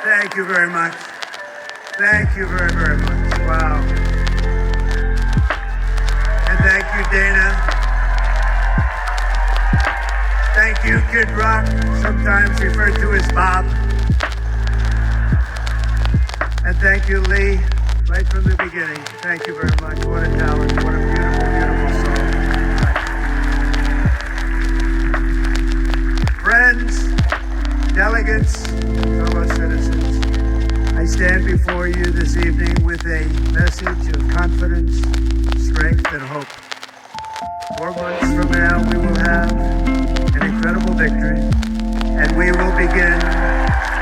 Thank you very much. Thank you very, very much. Wow. And thank you, Dana. Thank you, Kid Rock, sometimes referred to as Bob. And thank you, Lee, right from the beginning. Thank you very much. What a talent. What a beautiful, beautiful song. Friends, delegates, fellow citizens, I stand before you this evening with a message of confidence, strength, and hope. 4 months from now, we will have an incredible victory, and we will begin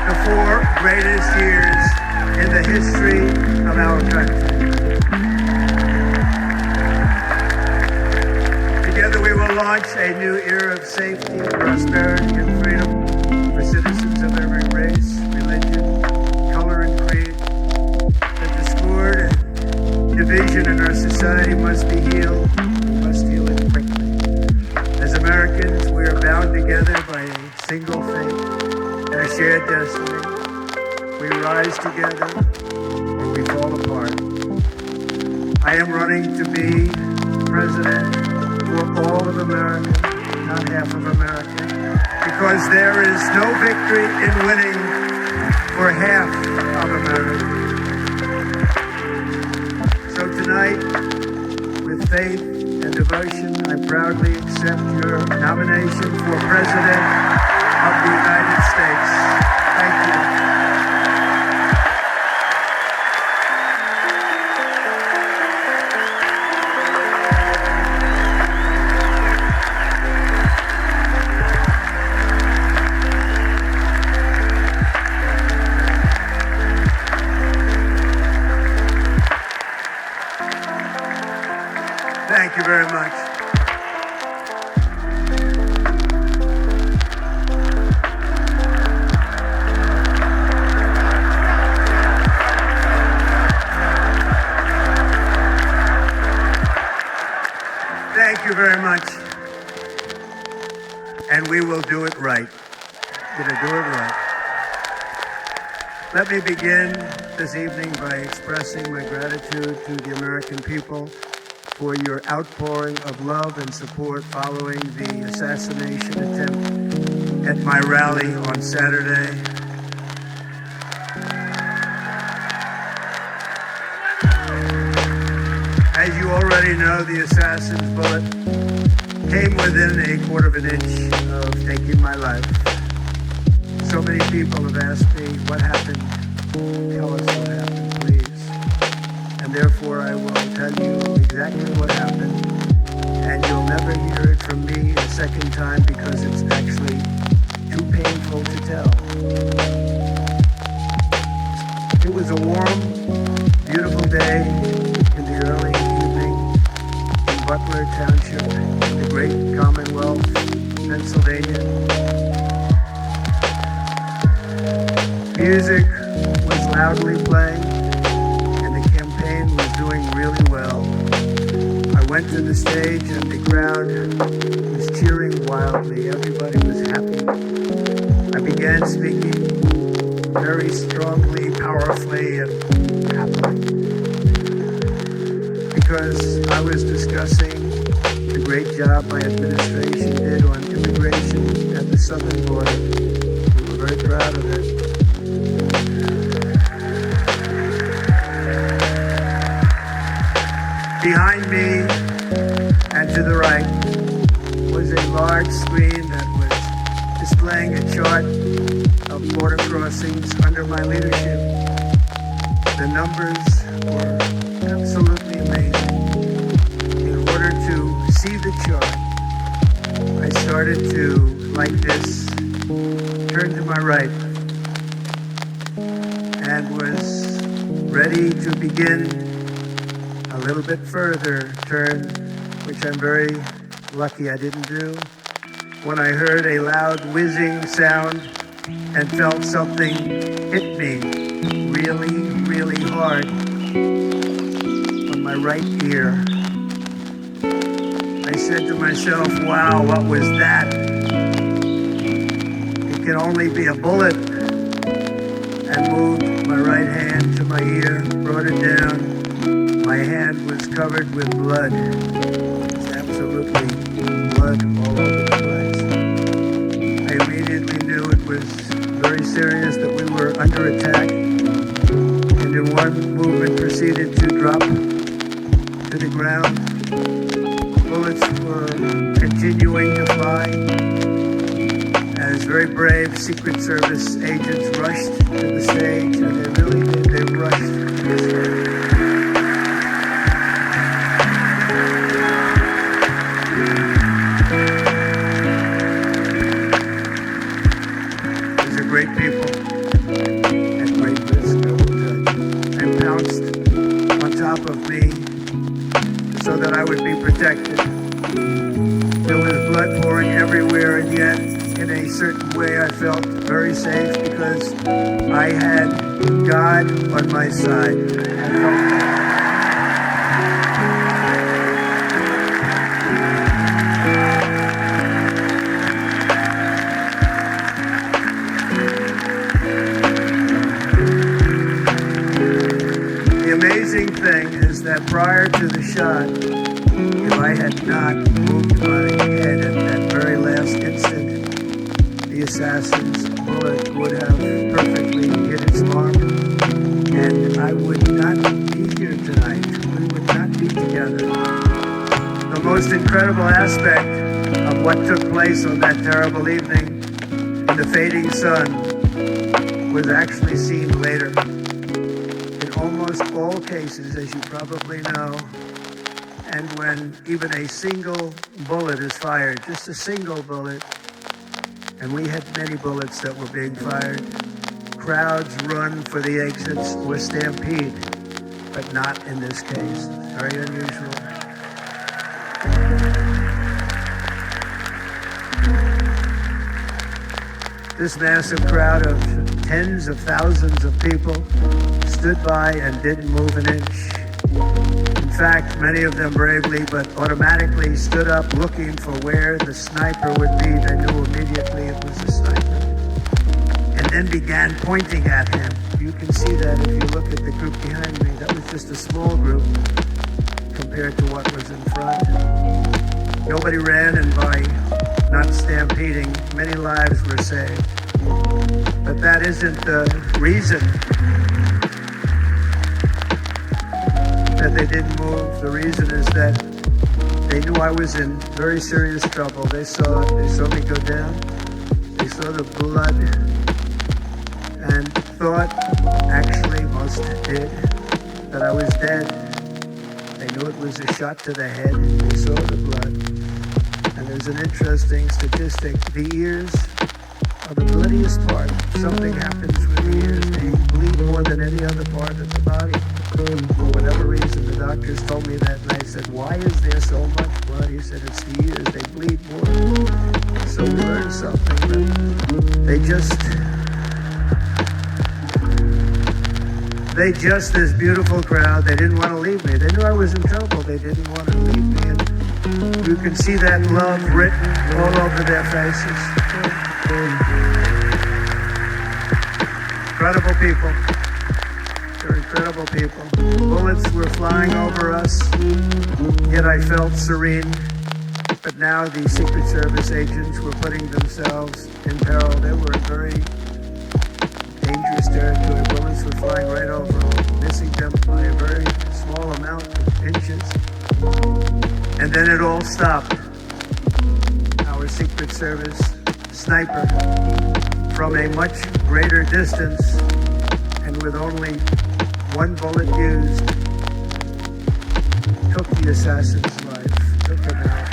the 4 greatest years in the history of our country. Together, we will launch a new era of safety, prosperity, and freedom for citizens of every race, religion, color, and creed. That discord and division in our society must be healed. We must heal it quickly. As Americans, we are bound together by a single faith and a shared destiny. We rise together or we fall apart. I am running to be president for all of America, not half of America, because there is no victory in winning for half of America. So tonight, with faith and devotion, I proudly accept your nomination for President of the United States. Thank you. Thank you very much. Thank you very much. And we will do it right. We're going to do it right. Let me begin this evening by expressing my gratitude to the American people for your outpouring of love and support following the assassination attempt at my rally on Saturday. As you already know, the assassin's bullet came within a quarter of an inch of taking my life. So many people have asked me, what happened? Tell us what happened, please. And therefore, I will tell you exactly what happened. And you'll never hear it from me a second time because it's actually too painful to tell. It was a warm, beautiful day in the early evening in Butler Township, in the great Commonwealth, Pennsylvania. Music was loudly playing, and the campaign was doing really well. I went to the stage, and the crowd was cheering wildly. Everybody was happy. I began speaking very strongly, powerfully, and happily, because I was discussing the great job my administration did on immigration at the southern border. We were very proud of it. Behind me and to the right was a large screen that was displaying a chart of border crossings under my leadership. The numbers were absolutely amazing. In order to see the chart, I started to, like this, turn to my right and was ready to begin a little bit further turn, which I'm very lucky I didn't do, when I heard a loud whizzing sound and felt something hit me really, really hard on my right ear. I said to myself, wow, what was that? It can only be a bullet. and moved my right hand to my ear, brought it down. My hand was covered with blood. It's absolutely blood all over the place. I immediately knew it was very serious, that we were under attack, and in one movement proceeded to drop to the ground. Bullets were continuing to fly as very brave Secret Service agents rushed to the stage, and they really did. They rushed to the stage. These are great people at great risk, I will tell you, and pounced on top of me so that I would be protected. There was blood pouring everywhere, and yet, in a certain way, I felt very safe because I had God on my side. I felt that. The amazing thing is that prior to the shot, if I had not moved my head at that very last instant, the assassin's bullet would have perfectly hit its mark, and I would not be here tonight. We would not be together. The most incredible aspect of what took place on that terrible evening in the fading sun was actually seen later. In almost all cases, as you probably know, and when even a single bullet is fired, just a single bullet, and we had many bullets that were being fired, crowds run for the exits or stampede, but not in this case. Very unusual. This massive crowd of tens of thousands of people stood by and didn't move an inch. In fact, many of them bravely but automatically stood up looking for where the sniper would be. They knew immediately it was a sniper. And then began pointing at him. You can see that if you look at the group behind me. That was just a small group compared to what was in front. Nobody ran, and by not stampeding, many lives were saved. But that isn't the reason that they didn't move. The reason is that they knew I was in very serious trouble. They saw it. They saw me go down. They saw the blood and thought, actually most did, that I was dead. They knew it was a shot to the head. They saw the blood. And there's an interesting statistic. The ears are the bloodiest part. If something happens with the ears, they bleed more than any other part of the body. For whatever reason, the doctors told me that, and I said, why is there so much blood? He said, it's the ears, they bleed more. So we learned something, but this beautiful crowd, they didn't want to leave me. They knew I was in trouble. They didn't want to leave me. And you can see that love written all over their faces. Incredible people. They're incredible people. Bullets were flying over us, yet I felt serene. But now the Secret Service agents were putting themselves in peril. They were in very dangerous territory. Bullets were flying right over them, missing them by a very small amount of inches. And then it all stopped. Our Secret Service sniper, from a much greater distance and with only one bullet used, took the assassin's life, took him out.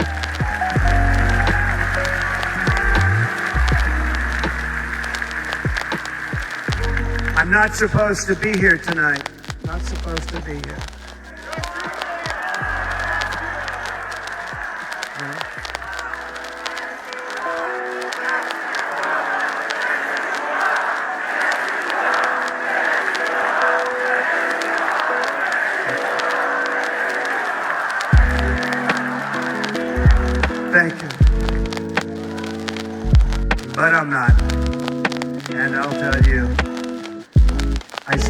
I'm not supposed to be here tonight. Not supposed to be here. Thank you. But I'm not. And I'll tell you,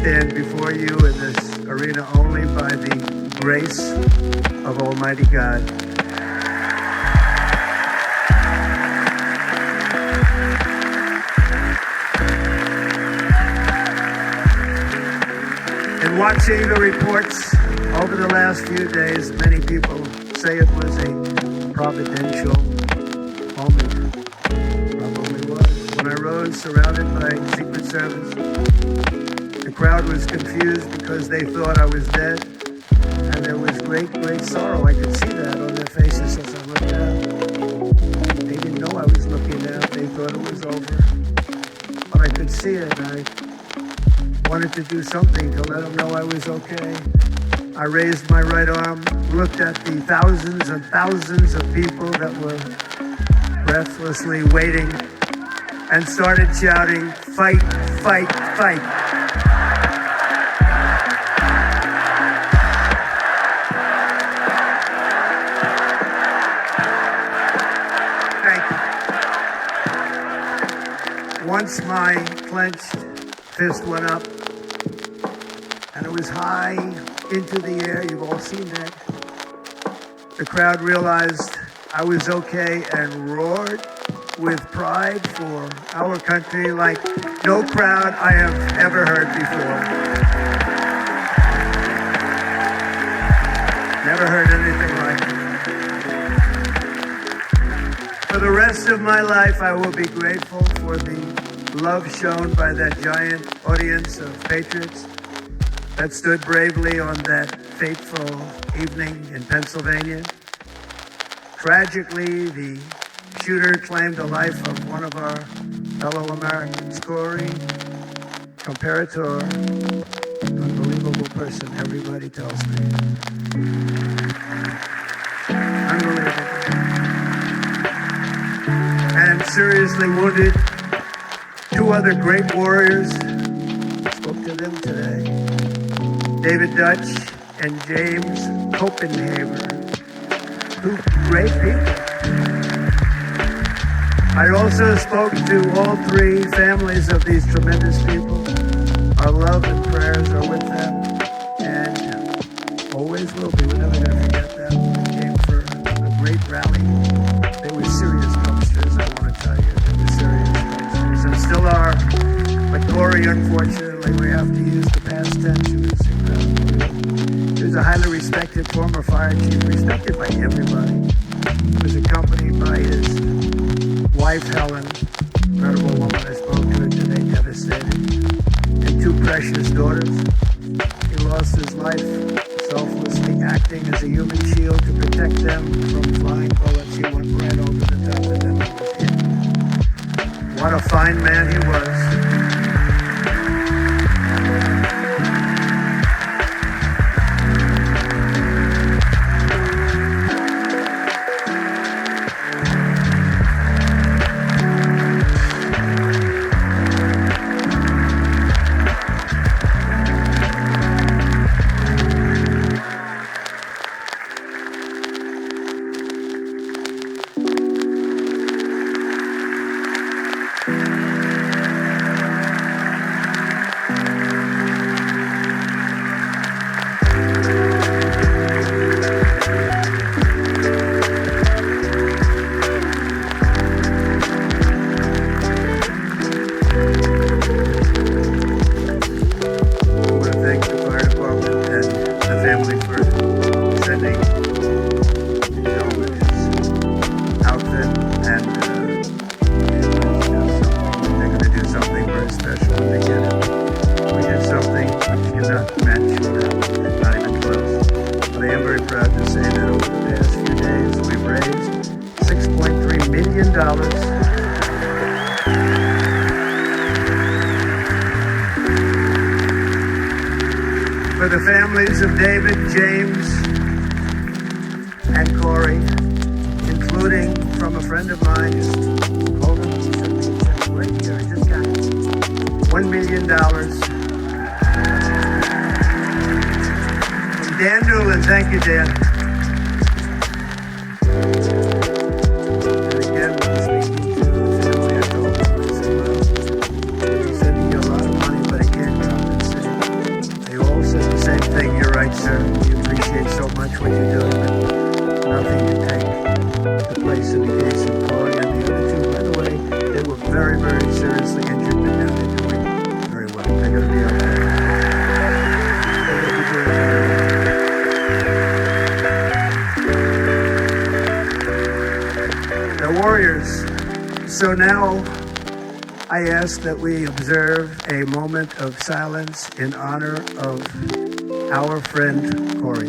stand before you in this arena only by the grace of Almighty God. In watching the reports over the last few days, many people say it was a providential moment. Probably was. When I rose surrounded by Secret Service, the crowd was confused because they thought I was dead, and there was great, great sorrow. I could see that on their faces as I looked out. They didn't know I was looking out. They thought it was over. But I could see it. I wanted to do something to let them know I was okay. I raised my right arm, looked at the thousands and thousands of people that were breathlessly waiting, and started shouting, "Fight, fight, fight." Thank you. Once my clenched fist went up, and it was high into the air. You've all seen that. The crowd realized I was okay and roared with pride for our country like no crowd I have ever heard before. Never heard anything like it. For the rest of my life, I will be grateful for the love shown by that giant audience of patriots that stood bravely on that fateful evening in Pennsylvania. Tragically, the shooter claimed the life of one of our fellow Americans, Corey Comparator. Unbelievable person, everybody tells me. Unbelievable. And seriously wounded, two other great warriors. Spoke to them today. David Dutch and James Copenhaver, two great people. I also spoke to all three families of these tremendous people. Our love and prayers are with them, and always will be. We're never going to forget them. They came for a great rally. They were serious dumpsters, I want to tell you. They were serious dumpsters, and still are. But Corey, unfortunately, we have to use the past tense. He was a highly respected former fire chief, respected by everybody. He was accompanied by his wife, Helen, incredible woman. I spoke to her today, devastated, and two precious daughters. He lost his life selflessly acting as a human shield to protect them from flying bullets. He went right over the top of them and was hit. What a fine man he was. For the families of David, James, and Corey, including from a friend of mine, just hold on, right here, I just got $1 million. From Dan Newland, thank you, Dan. And again, speaking to the family, I told him, I said, well, he said he got a lot of money, but he can't compensate. So now I ask that we observe a moment of silence in honor of our friend Corey.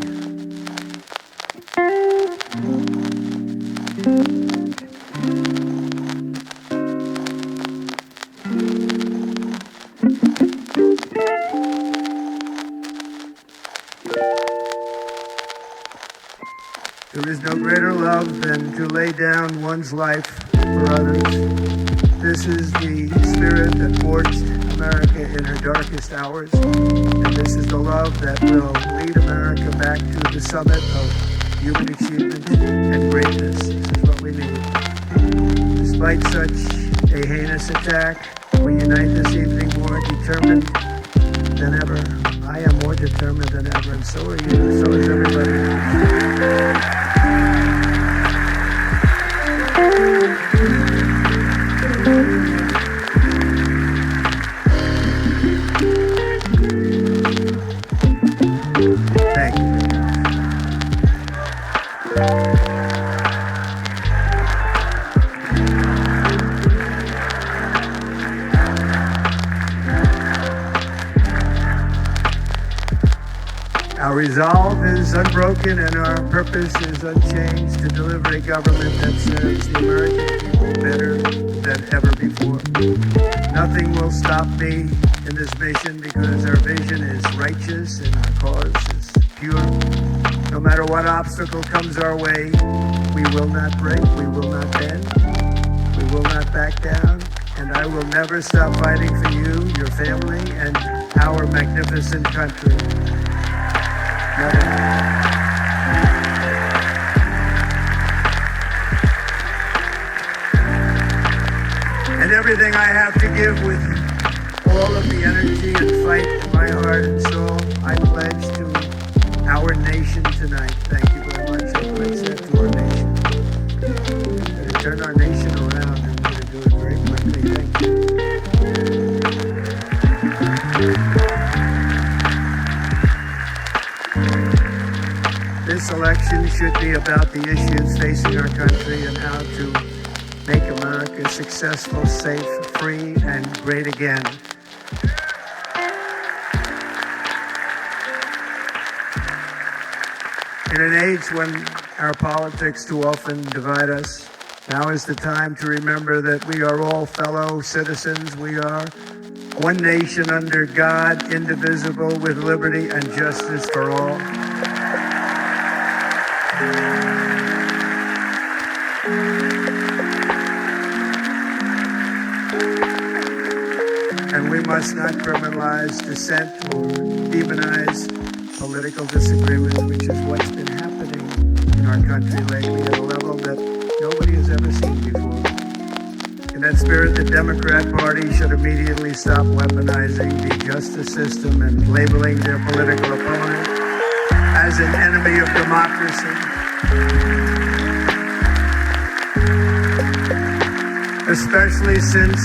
There is no greater love than to lay down one's life for others. This is the spirit that forged America in her darkest hours, and this is the love that will lead America back to the summit of human achievement and greatness. This is what we need. Despite such a heinous attack, we unite this evening more determined than ever. I am more determined than ever, and so are you, so is everybody. Thank you. Our resolve is unbroken and our purpose is unchanged to deliver a government that serves the American people better than ever before. Nothing will stop me in this mission because our vision is righteous and our cause is pure. No matter what obstacle comes our way, we will not break, we will not bend, we will not back down, and I will never stop fighting for you, your family, and our magnificent country. And everything I have to give with all of the energy and fight in my heart and soul, I pledge to our nation tonight. Thank you very much. I pledge that to our nation. We're going to turn our nation around and we're going to do it very quickly. Thank you. This election should be about the issues facing our country and how to make America successful, safe, free, and great again. In an age when our politics too often divide us, now is the time to remember that we are all fellow citizens. We are one nation under God, indivisible, with liberty and justice for all. And we must not criminalize dissent or demonize political disagreement, which is what's been happening in our country lately at a level that nobody has ever seen before. In that spirit, the Democrat Party should immediately stop weaponizing the justice system and labeling their political opponent as an enemy of democracy. Especially since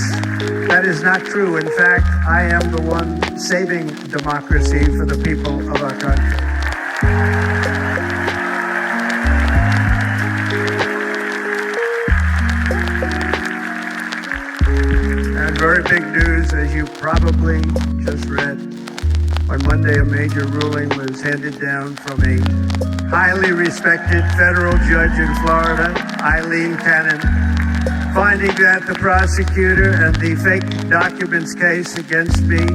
that is not true. In fact, I am the one saving democracy for the people of our country. And very big news, as you probably just read. On Monday, a major ruling was handed down from a highly respected federal judge in Florida, Eileen Cannon, finding that the prosecutor and the fake documents case against me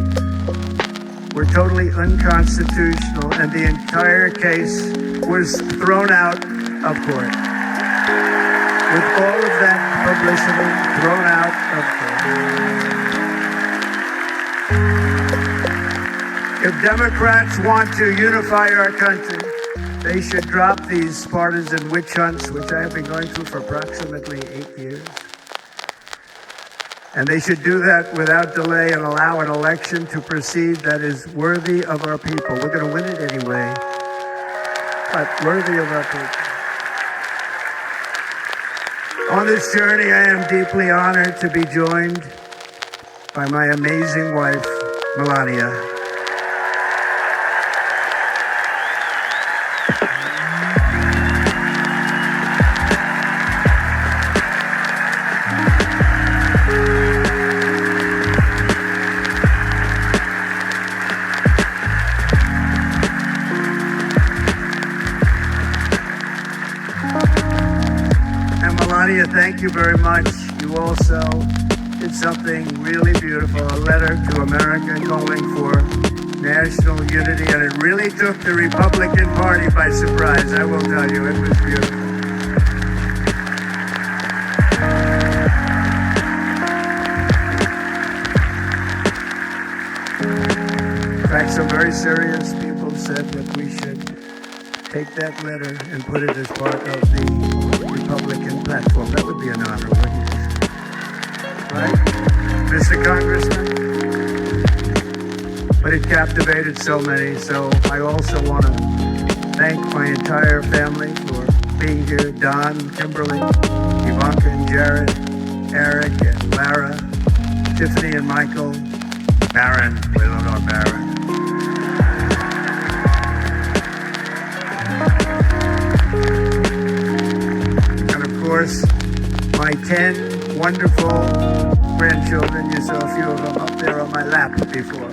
were totally unconstitutional, and the entire case was thrown out of court. With all of that publicity, thrown out of court. If Democrats want to unify our country, they should drop these partisan witch hunts, which I have been going through for approximately 8 years. And they should do that without delay and allow an election to proceed that is worthy of our people. We're going to win it anyway, but worthy of our people. On this journey, I am deeply honored to be joined by my amazing wife, Melania. thank you very much. You also did something really beautiful, a letter to America calling for national unity, and it really took the Republican Party by surprise. I will tell you, it was beautiful. In fact, some very serious people said that we should take that letter and put it as part of the Republican platform. That would be an honor, wouldn't it? Right? Mr. Congressman? But it captivated so many, so I also want to thank my entire family for being here. Don, Kimberly, Ivanka and Jared, Eric and Lara, Tiffany and Michael, Baron, we don't know Baron. And of course, my 10 wonderful grandchildren. You saw a few of them up there on my lap before.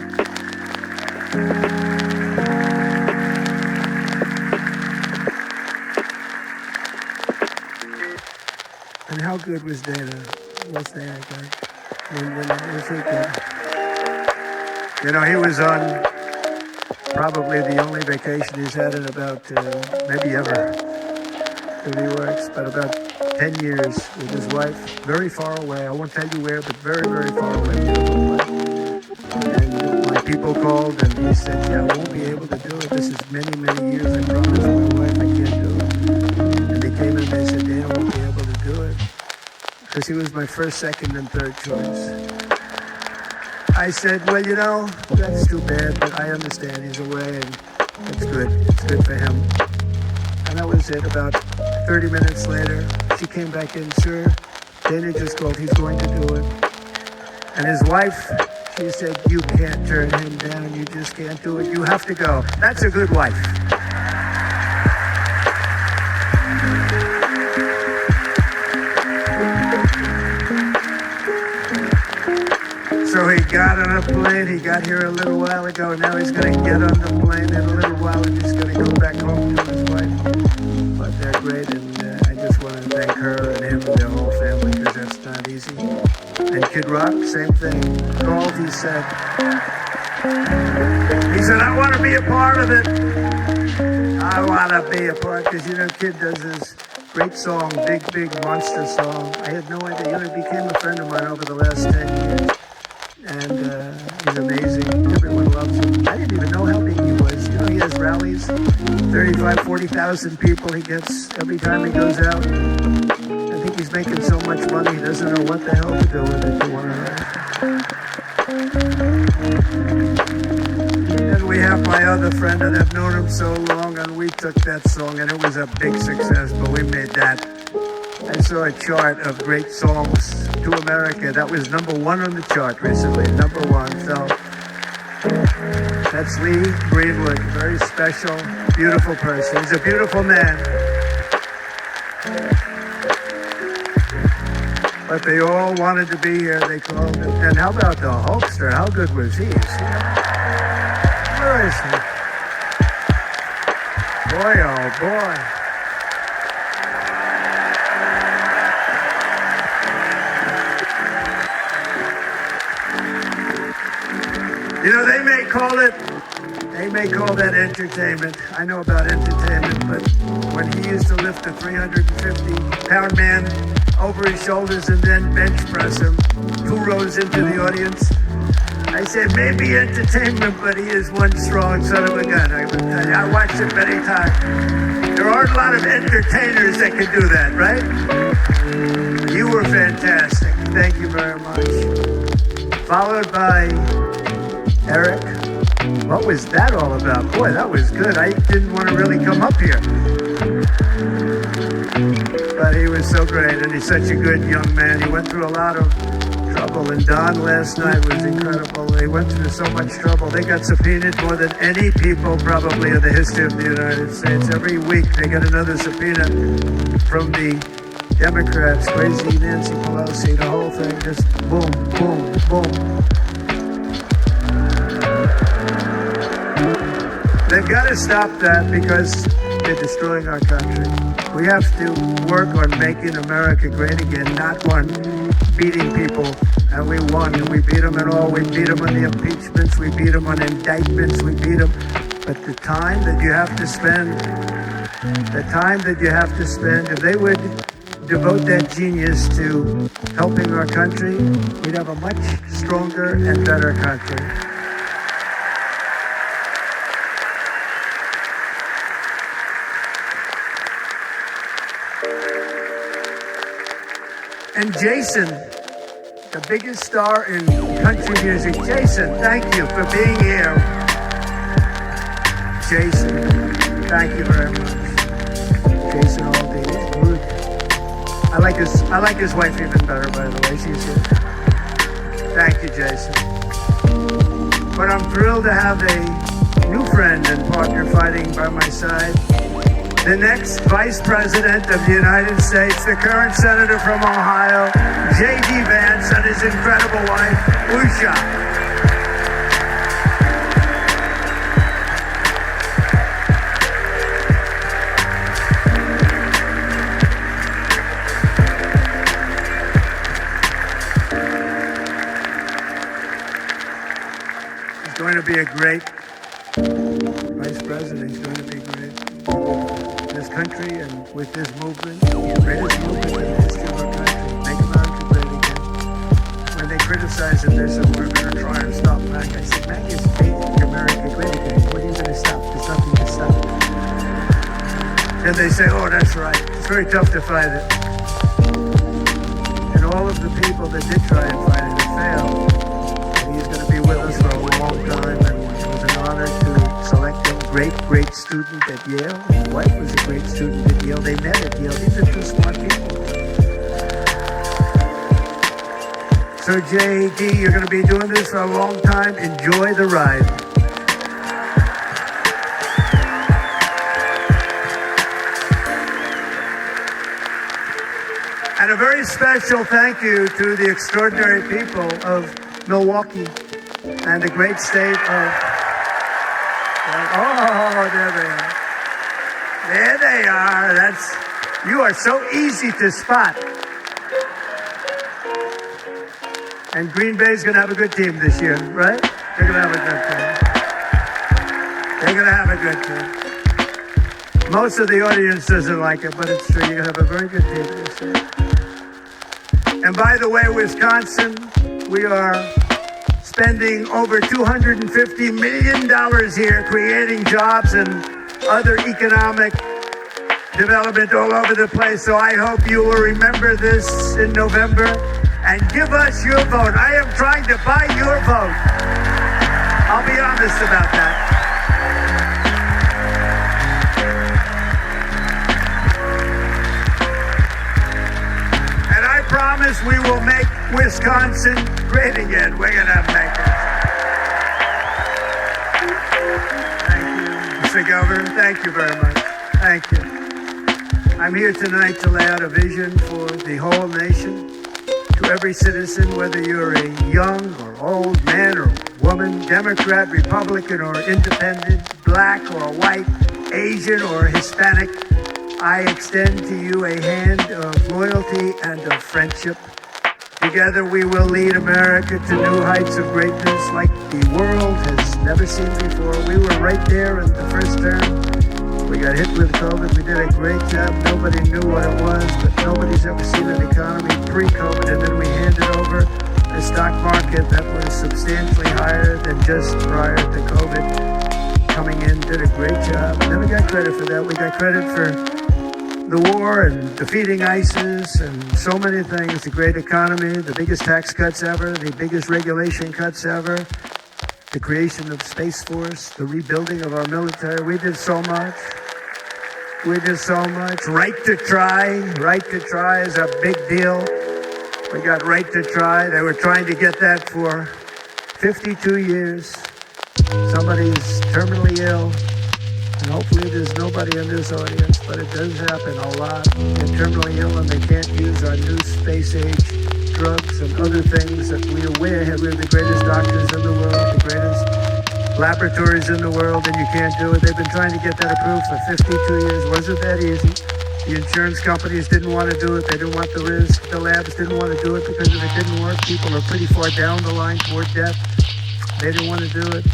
And how good was Dana? What's Dana good? When was he good? You know, he was on probably the only vacation he's had in about, maybe ever, if he works, but about 10 years with his wife, very far away. I won't tell you where, but very, very far away. And my people called and he said, yeah, I won't be able to do it. This is many, many years. I promised my wife I can't do it. And they came in and they said, Dan, I won't be able to do it. Because he was my first, second, and third choice. I said, well, you know, that's too bad, but I understand he's away and it's good. It's good for him. And that was it. About 30 minutes later, she came back in, sir, Dana just called, he's going to do it. And his wife, she said, you can't turn him down, you just can't do it, you have to go. That's a good wife. So he got on a plane, he got here a little while ago, now he's going to get on the plane in a little while and he's going to go back home to his wife. But they're great, and I just want to thank her and him and their whole family, because that's not easy. And Kid Rock, same thing. Called, he said, I want to be a part of it. I want to be a part, because, you know, Kid does this great song, Big, Big Monster song. I had no idea. You know, he became a friend of mine over the last 10 years. And he's amazing. Everyone loves him. I didn't even know how big he was. You know, he has rallies, 35, 40,000 people he gets every time he goes out. I think he's making so much money, he doesn't know what the hell to do with it. And we have my other friend, and I've known him so long, and we took that song, and it was a big success, but we made that. I saw a chart of great songs to America. That was #1 on the chart recently, #1. So that's Lee Greenwood, very special, beautiful person. He's a beautiful man. But they all wanted to be here. They called him. And how about the Hulkster? How good was he? Where is he? Boy, oh boy. You know, they may call that entertainment. I know about entertainment, but when he used to lift a 350-pound man over his shoulders and then bench press him 2 rows into the audience, I said, maybe entertainment, but he is one strong son of a gun. I would tell you, I watched him many times. There aren't a lot of entertainers that can do that, right? You were fantastic. Thank you very much. Followed by Eric. What was that all about? Boy, that was good. I didn't want to really come up here. But he was so great, and he's such a good young man. He went through a lot of trouble, and Don last night was incredible. They went through so much trouble. They got subpoenaed more than any people probably in the history of the United States. Every week they get another subpoena from the Democrats, crazy Nancy Pelosi, the whole thing, just boom, boom, boom. They've got to stop that, because they're destroying our country. We have to work on making America great again, not on beating people. And we won. We beat them in all. We beat them on the impeachments. We beat them on indictments. We beat them. But the time that you have to spend, if they would devote that genius to helping our country, we'd have a much stronger and better country. And Jason, the biggest star in country music. Jason, thank you for being here. Jason, thank you very much. Jason Aldean is good. I like his wife even better, by the way. She's here. Thank you, Jason. But I'm thrilled to have a new friend and partner fighting by my side. The next Vice President of the United States, the current Senator from Ohio, J.D. Vance, and his incredible wife, Usha. He's going to be a great Vice President. He's going to be great. This country and with this movement, the greatest movement in the history of our country, make America great again. When they criticize it, they said, we're going to try and stop MAC. I said, MAC is making America great again. What are you going to stop? There's nothing to stop. And they say, oh, that's right. It's very tough to fight it. And all of the people that did try and fight it have failed. And he's going to be with us for a long time. And it was an honor to select him. Great student at Yale. His wife was a great student at Yale. They met at Yale. These are two smart people. So J.D., you're going to be doing this for a long time. Enjoy the ride. And a very special thank you to the extraordinary people of Milwaukee and the great state of... Oh, there they are. There they are. You are so easy to spot. And Green Bay's going to have a good team this year, right? They're going to have a good team. Most of the audience doesn't like it, but it's true. You're going to have a very good team this year. And by the way, Wisconsin, we are spending over $250 million here, creating jobs and other economic development all over the place. So I hope you will remember this in November and give us your vote. I am trying to buy your vote. I'll be honest about that. And I promise we will make Wisconsin great again. We're going to make it. Thank you, Mr. Governor. Thank you very much. Thank you. I'm here tonight to lay out a vision for the whole nation, to every citizen, whether you're a young or old man or woman, Democrat, Republican, or independent, black or white, Asian or Hispanic. I extend to you a hand of loyalty and of friendship. Together we will lead America to new heights of greatness like the world has never seen before. We were right there in the first term. We got hit with COVID. We did a great job. Nobody knew what it was, but nobody's ever seen an economy pre-COVID. And then we handed over a stock market that was substantially higher than just prior to COVID. Coming in, did a great job. And then we got credit for that. We got credit for the war and defeating ISIS and so many things. The great economy, the biggest tax cuts ever, the biggest regulation cuts ever, the creation of Space Force, the rebuilding of our military. We did so much. We did so much. Right to try. Right to try is a big deal. We got right to try. They were trying to get that for 52 years. Somebody's terminally ill. And hopefully there's nobody in this audience, but it does happen a lot. They're terminally ill and they can't use our new space-age drugs and other things that we're the greatest doctors in the world, the greatest laboratories in the world, and you can't do it. They've been trying to get that approved for 52 years. Wasn't that easy? The insurance companies didn't want to do it. They didn't want the risk. The labs didn't want to do it because if it didn't work, people are pretty far down the line toward death. They didn't want to do it.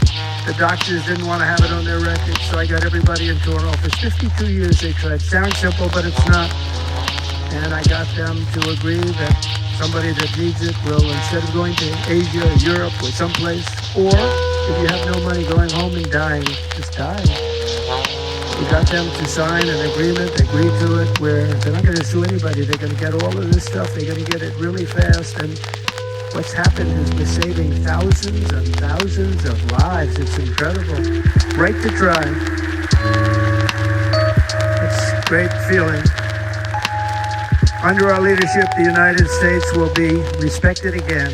The doctors didn't want to have it on their records, so I got everybody into an office. 52 years they tried. Sounds simple, but it's not. And I got them to agree that somebody that needs it will, instead of going to Asia, Europe, or someplace, or if you have no money, going home and dying, just die. We got them to sign an agreement, agree to it, where they're not going to sue anybody. They're going to get all of this stuff. They're going to get it really fast. And what's happened is we're saving thousands and thousands of lives. It's incredible. Right to try. It's a great feeling. Under our leadership, the United States will be respected again.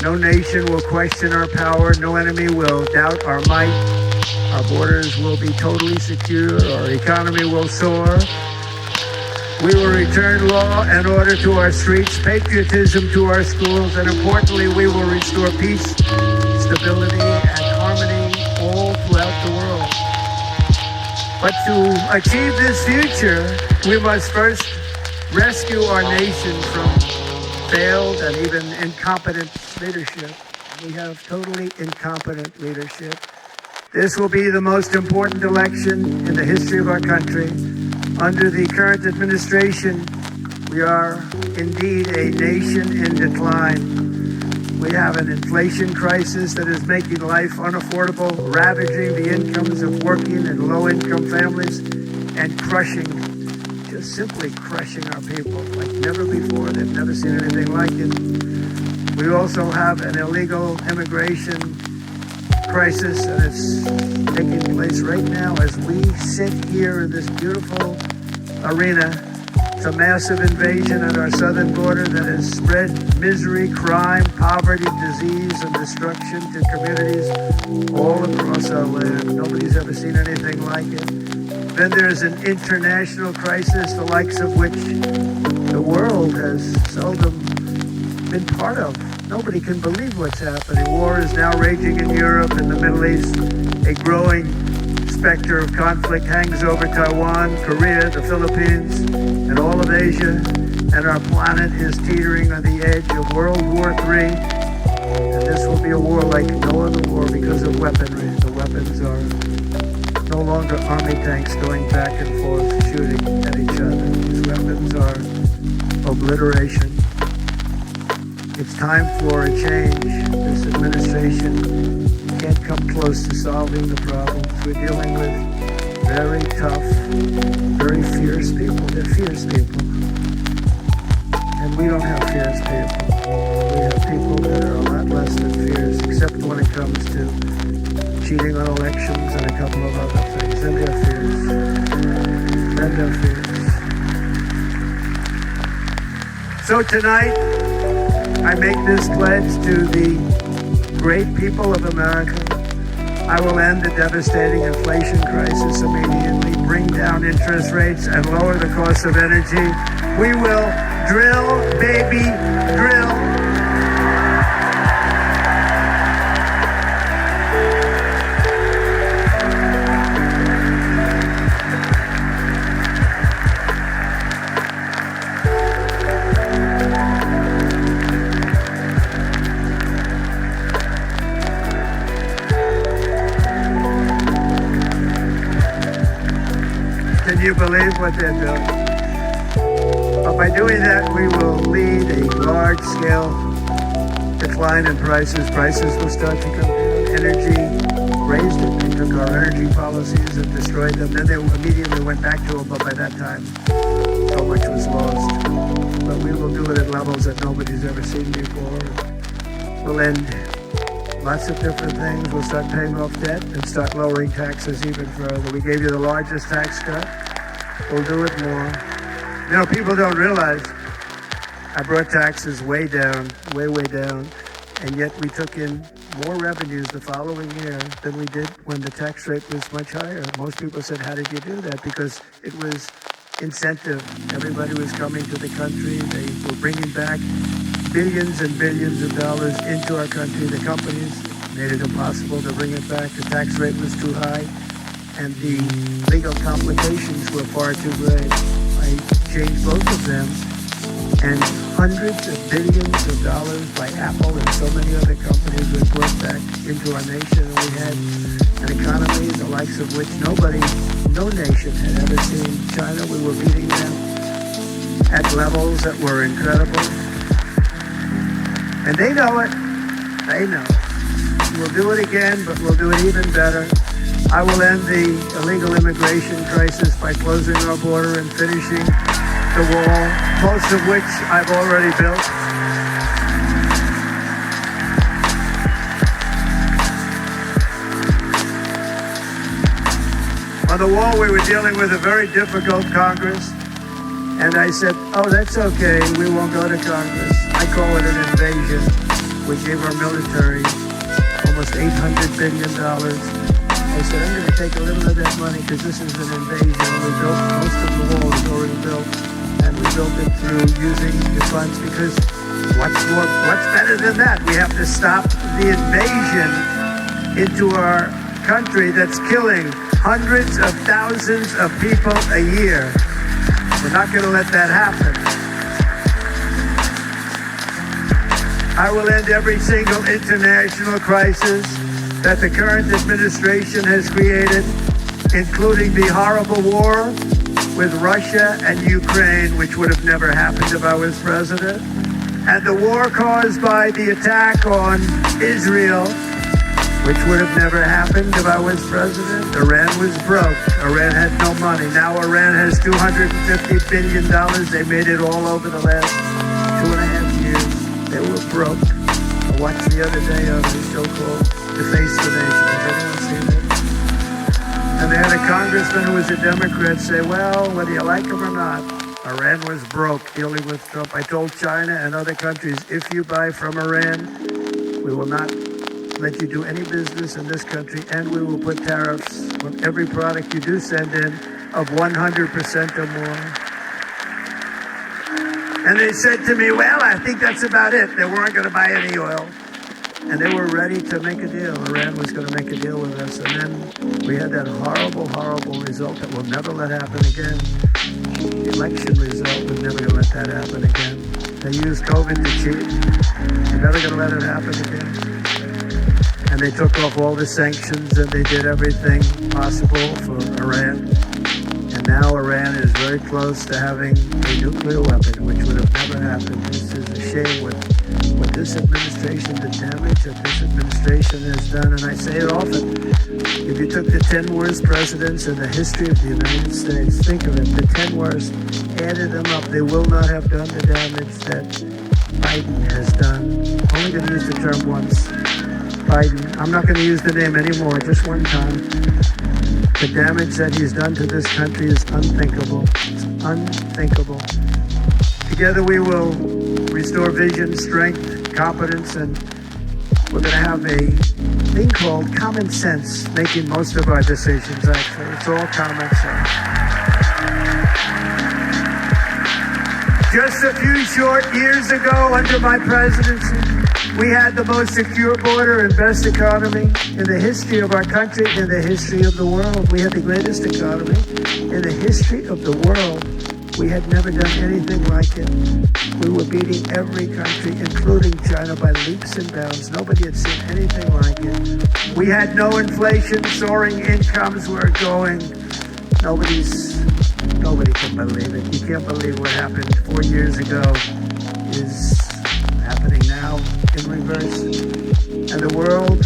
No nation will question our power. No enemy will doubt our might. Our borders will be totally secure. Our economy will soar. We will return law and order to our streets, patriotism to our schools, and importantly, we will restore peace, stability, and harmony all throughout the world. But to achieve this future, we must first rescue our nation from failed and even incompetent leadership. We have totally incompetent leadership. This will be the most important election in the history of our country. Under the current administration, we are indeed a nation in decline. We have an inflation crisis that is making life unaffordable, ravaging the incomes of working and low-income families, and crushing, just simply crushing our people like never before. They've never seen anything like it. We also have an illegal immigration crisis, and it's taking place right now as we sit here in this beautiful arena. It's a massive invasion at our southern border that has spread misery, crime, poverty, disease, and destruction to communities all across our land. Nobody's ever seen anything like it. Then there's an international crisis, the likes of which the world has seldom been part of. Nobody can believe what's happening. War is now raging in Europe and the Middle East. A growing specter of conflict hangs over Taiwan, Korea, the Philippines, and all of Asia. And our planet is teetering on the edge of World War III. And this will be a war like no other war because of weaponry. The weapons are no longer army tanks going back and forth shooting at each other. These weapons are obliteration. It's time for a change. This administration can't come close to solving the problems. We're dealing with very tough, very fierce people. They're fierce people. And we don't have fierce people. We have people that are a lot less than fierce, except when it comes to cheating on elections and a couple of other things. Then they're fierce. Then they're fierce. So tonight, I make this pledge to the great people of America. I will end the devastating inflation crisis immediately, bring down interest rates, and lower the cost of energy. We will drill, baby, drill. Can you believe what they're doing? But by doing that, we will lead a large-scale decline in prices. Prices will start to come down. Energy raised it. They took our energy policies and destroyed them. Then they immediately went back to them, but by that time, so much was lost. But we will do it at levels that nobody's ever seen before. We'll end lots of different things. We'll start paying off debt and start lowering taxes even further. We gave you the largest tax cut. We'll do it more. You know, people don't realize I brought taxes way down, way down, and yet we took in more revenues the following year than we did when the tax rate was much higher. Most people said, how did you do that? Because it was incentive. Everybody was coming to the country. They were bringing back billions and billions of dollars into our country. The companies made it impossible to bring it back. The tax rate was too high, and the legal complications were far too great. I changed both of them, and hundreds of billions of dollars by Apple and so many other companies were brought back into our nation, and we had an economy the likes of which no nation had ever seen. China, we were beating them at levels that were incredible. And they know it. They know it. We'll do it again, but we'll do it even better. I will end the illegal immigration crisis by closing our border and finishing the wall, most of which I've already built. On the wall, we were dealing with a very difficult Congress, and I said, oh, that's okay, we won't go to Congress. I call it an invasion. We gave our military almost $800 billion. I said, I'm going to take a little of that money because this is an invasion. We built most of the wall is already built, and we built it through using the funds because what's better than that? We have to stop the invasion into our country that's killing hundreds of thousands of people a year. We're not going to let that happen. I will end every single international crisis that the current administration has created, including the horrible war with Russia and Ukraine, which would have never happened if I was president, and the war caused by the attack on Israel, which would have never happened if I was president. Iran was broke. Iran had no money. Now Iran has $250 billion. They made it all over the last 2.5 years. They were broke. I watched the other day on the show called The Face the Nation. Has anyone seen it? And they had a congressman who was a Democrat say, well, whether you like him or not, Iran was broke dealing with Trump. I told China and other countries, if you buy from Iran, we will not let you do any business in this country, and we will put tariffs on every product you do send in of 100% or more. And they said to me, well, I think that's about it. They weren't going to buy any oil. And they were ready to make a deal. Iran was going to make a deal with us. And then we had that horrible, horrible result that we'll never let happen again. The election result, we're never going to let that happen again. They used COVID to cheat. We're never going to let it happen again. And they took off all the sanctions and they did everything possible for Iran. And now Iran is very close to having a nuclear weapon, which would have never happened. This is a shame what this administration, the damage that this administration has done. And I say it often, if you took the 10 worst presidents in the history of the United States, think of it, the 10 worst, added them up, they will not have done the damage that Biden has done. Only going to use the term once. Biden, I'm not going to use the name anymore, just one time. The damage that he's done to this country is unthinkable. It's unthinkable. Together we will restore vision, strength, competence, and we're going to have a thing called common sense making most of our decisions, actually. It's all common sense. Just a few short years ago, under my presidency, we had the most secure border and best economy in the history of our country, in the history of the world. We had the greatest economy in the history of the world. We had never done anything like it. We were beating every country, including China, by leaps and bounds. Nobody had seen anything like it. We had no inflation, soaring incomes were going. Nobody can believe it. You can't believe what happened 4 years ago is happening now in reverse. And the world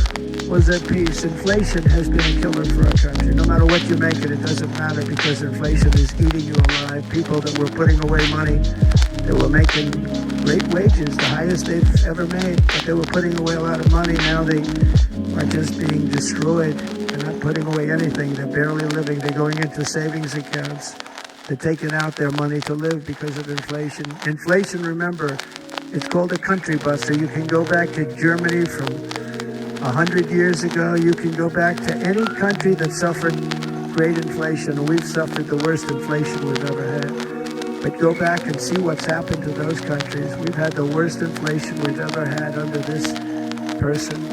was at peace. Inflation has been a killer for our country. No matter what you make it, it doesn't matter because inflation is eating you alive. People that were putting away money, they were making great wages, the highest they've ever made, but they were putting away a lot of money. Now they are just being destroyed. They're not putting away anything. They're barely living. They're going into savings accounts. They're taking out their money to live because of inflation. Inflation, remember, it's called a country buster. You can go back to Germany from 100 years ago. You can go back to any country that suffered great inflation. And we've suffered the worst inflation we've ever had. But go back and see what's happened to those countries. We've had the worst inflation we've ever had under this person.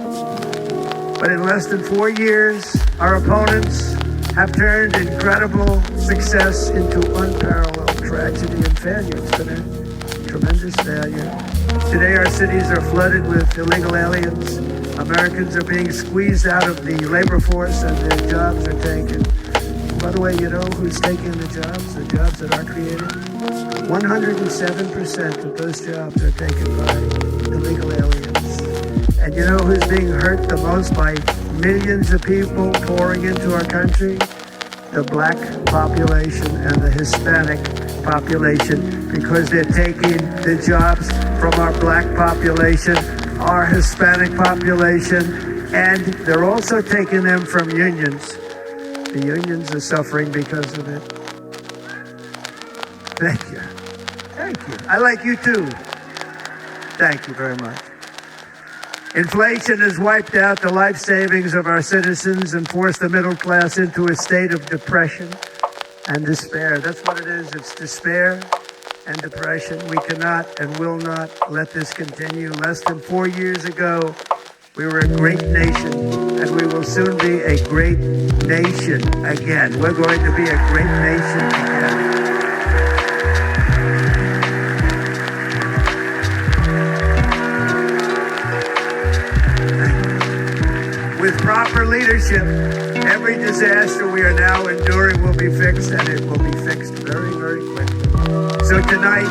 But in less than 4 years, our opponents have turned incredible success into unparalleled tragedy and failure. It's been a tremendous failure. Today, our cities are flooded with illegal aliens. Americans are being squeezed out of the labor force and their jobs are taken. By the way, you know who's taking the jobs that are created? 107% of those jobs are taken by illegal aliens. And you know who's being hurt the most by millions of people pouring into our country? The black population and the Hispanic population, because they're taking the jobs from our black population, our Hispanic population, and they're also taking them from unions. The unions are suffering because of it. Thank you. Thank you. I like you too. Thank you very much. Inflation has wiped out the life savings of our citizens and forced the middle class into a state of depression and despair. That's what it is. It's despair and depression. We cannot and will not let this continue. Less than 4 years ago, we were a great nation, and we will soon be a great nation again. We're going to be a great nation again. With proper leadership, every disaster we are now enduring will be fixed, and it will be fixed very, very quickly. So tonight,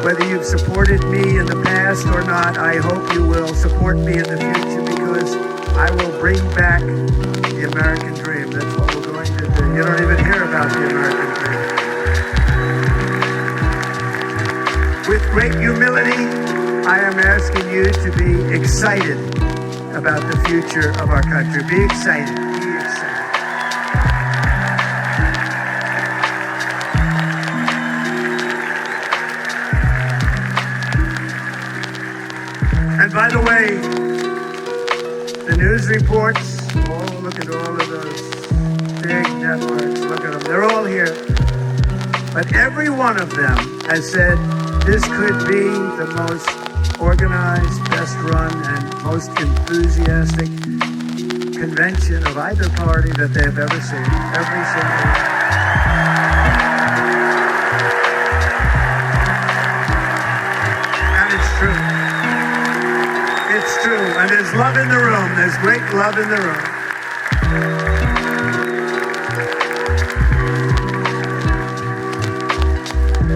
whether you've supported me in the past or not, I hope you will support me in the future, because I will bring back the American dream. That's what we're going to do. You don't even hear about the American dream. With great humility, I am asking you to be excited about the future of our country. Be excited. Be excited. And by the way, the news reports, oh, look at all of those big networks. Look at them. They're all here. But every one of them has said this could be the most organized, best run, and most enthusiastic convention of either party that they've ever seen. Every single one. And it's true. It's true. And there's love in the room. There's great love in the room.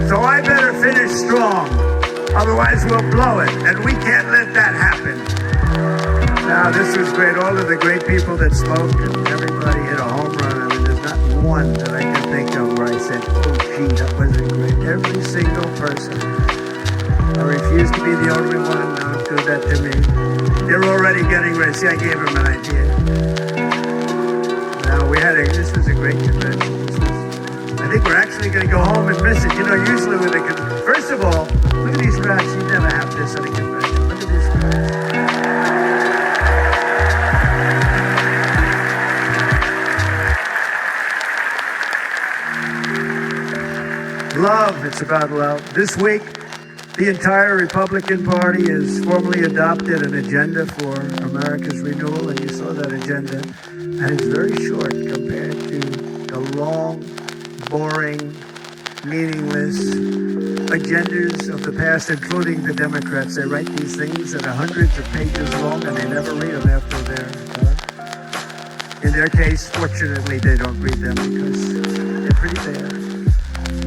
So I better finish strong. Otherwise, we'll blow it, and we can't let that happen. Now, this was great. All of the great people that spoke, and everybody hit a home run. I mean, there's not one that I can think of where I said, oh, gee, that wasn't great. Every single person. I refuse to be the only one. Don't do that to me. They're already getting ready. See, I gave them an idea. Now, this was a great convention. I think we're actually going to go home and miss it. You know, usually when first of all, look at these crowds. You never have this at a convention. Look at these crowds. Love. It's about love. This week, the entire Republican Party has formally adopted an agenda for America's renewal, and you saw that agenda. And it's very short compared to the long, boring, meaningless agendas of the past, including the Democrats. They write these things that are hundreds of pages long, and they never read them after they're done. In their case, fortunately, they don't read them because they're pretty bad.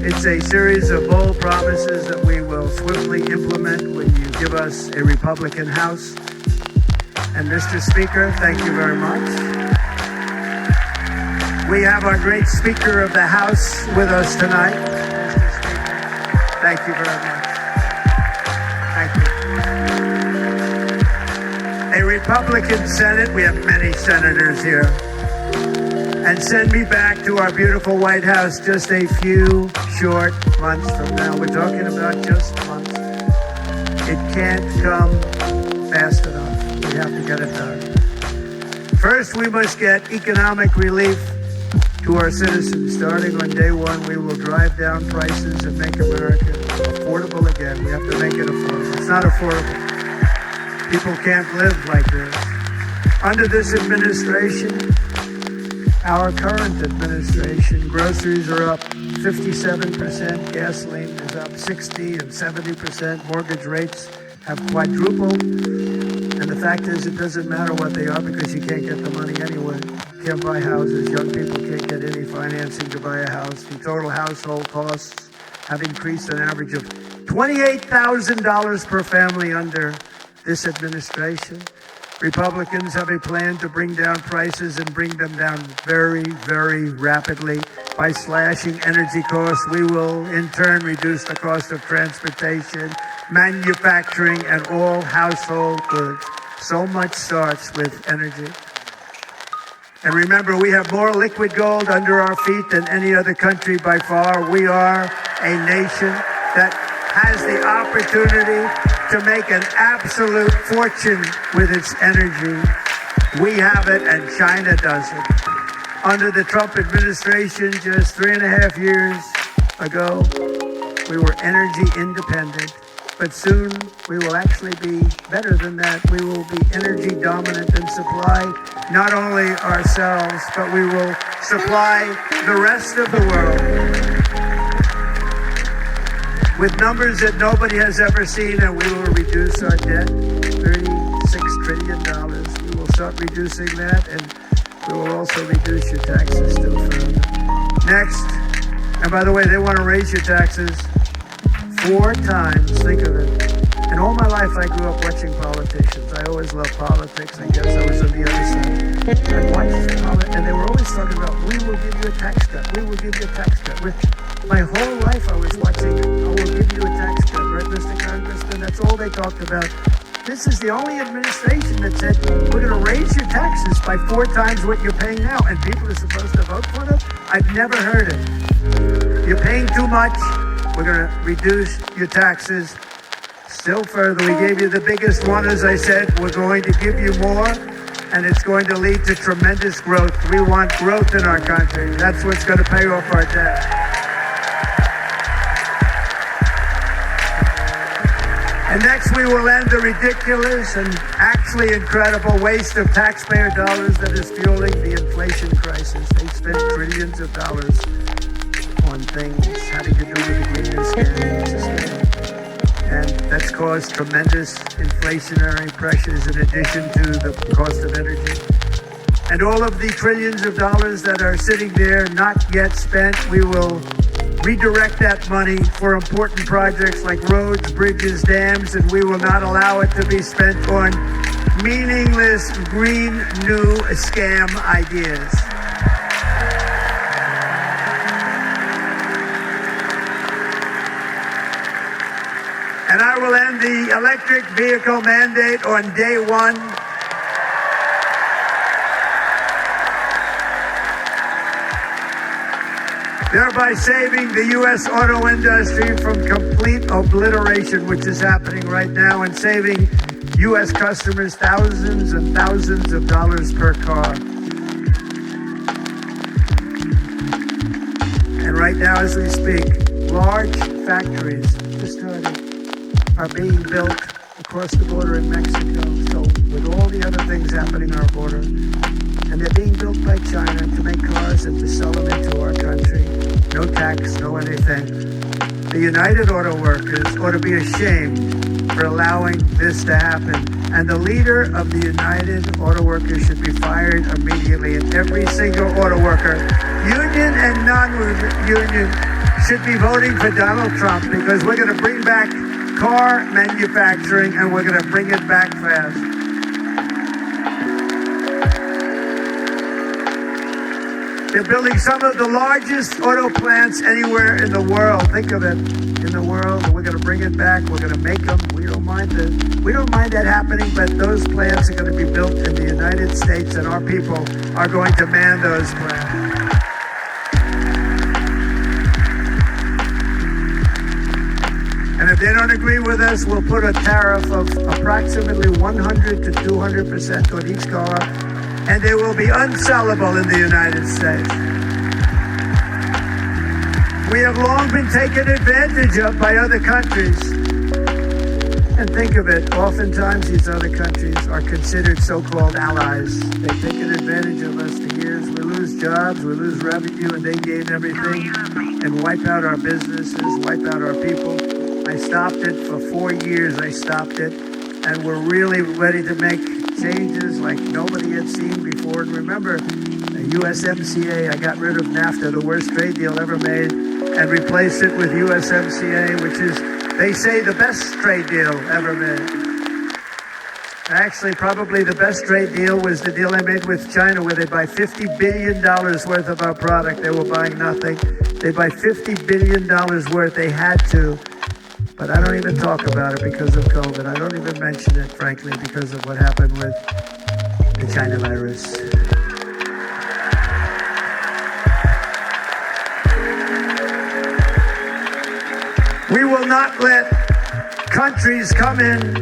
It's a series of bold promises that we will swiftly implement when you give us a Republican House. And Mr. Speaker, thank you very much. We have our great Speaker of the House with us tonight. Mr. Speaker, thank you very much. Thank you. A Republican Senate, we have many senators here. And send me back to our beautiful White House just a few short months from now. We're talking about just months. It can't come fast enough. We have to get it done. First, we must get economic relief To our citizens, starting on day one, we will drive down prices and make America affordable again. We have to make it affordable. It's not affordable. People can't live like this. Under this administration, our current administration, groceries are up 57%, gasoline is up 60 and 70%, mortgage rates have quadrupled. And the fact is, it doesn't matter what they are because you can't get the money anyway. You can't buy houses. Young people can't get any financing to buy a house. The total household costs have increased an average of $28,000 per family under this administration. Republicans have a plan to bring down prices and bring them down very, very rapidly. By slashing energy costs, we will in turn reduce the cost of transportation, manufacturing, and all household goods. So much starts with energy. And remember, we have more liquid gold under our feet than any other country by far. We are a nation that has the opportunity to make an absolute fortune with its energy. We have it and China doesn't. Under the Trump administration just 3.5 years ago, we were energy independent, but soon we will actually be better than that. We will be energy dominant and supply not only ourselves, but we will supply the rest of the world with numbers that nobody has ever seen, and we will reduce our debt, $36 trillion. We will start reducing that, and we will also reduce your taxes still further. Next, and by the way, they want to raise your taxes 4 times. Think of it. And all my life I grew up watching politicians. I always loved politics. I guess I was on the other side. I watched politics, and they were always talking about, we will give you a tax cut. We will give you a tax cut. My whole life I was watching, I will give you a tax cut, right, Mr. Congressman? That's all they talked about. This is the only administration that said, we're going to raise your taxes by 4 times what you're paying now, and people are supposed to vote for them? I've never heard it. You're paying too much. We're going to reduce your taxes still further. We gave you the biggest one, as I said. We're going to give you more, and it's going to lead to tremendous growth. We want growth in our country. That's what's going to pay off our debt. And next, we will end the ridiculous and actually incredible waste of taxpayer dollars that is fueling the inflation crisis. They spent trillions of dollars on things having to do with the green scam. And that's caused tremendous inflationary pressures in addition to the cost of energy. And all of the trillions of dollars that are sitting there not yet spent, we will redirect that money for important projects like roads, bridges, dams, and we will not allow it to be spent on meaningless green new scam ideas. And I will end the electric vehicle mandate on day one. Thereby saving the U.S. auto industry from complete obliteration, which is happening right now, and saving U.S. customers thousands and thousands of dollars per car. And right now, as we speak, large factories are being built across the border in Mexico. So with all the other things happening on our border, and they're being built by China to make cars and to sell them into our country. No tax, no anything. The United Auto Workers ought to be ashamed for allowing this to happen. And the leader of the United Auto Workers should be fired immediately. And every single auto worker, union and non-union, should be voting for Donald Trump, because we're going to bring back car manufacturing and we're going to bring it back fast. They're building some of the largest auto plants anywhere in the world. Think of it, in the world. We're going to bring it back. We're going to make them. We don't mind that happening, but those plants are going to be built in the United States, and our people are going to man those plants. And if they don't agree with us, we'll put a tariff of approximately 100 to 200% on each car, and they will be unsellable in the United States. We have long been taken advantage of by other countries. And think of it, oftentimes these other countries are considered so-called allies. They've taken advantage of us for years. We lose jobs, we lose revenue, and they gain everything and wipe out our businesses, wipe out our people. I stopped it for 4 years. I stopped it, and we're really ready to make changes like nobody had seen before. And remember, the USMCA, I got rid of NAFTA, the worst trade deal ever made, and replaced it with USMCA, which is, they say, the best trade deal ever made. Actually, probably the best trade deal was the deal I made with China, where they buy $50 billion worth of our product. They were buying nothing. They buy $50 billion worth. They had to. But I don't even talk about it because of COVID. I don't even mention it, frankly, because of what happened with the China virus. We will not let countries come in,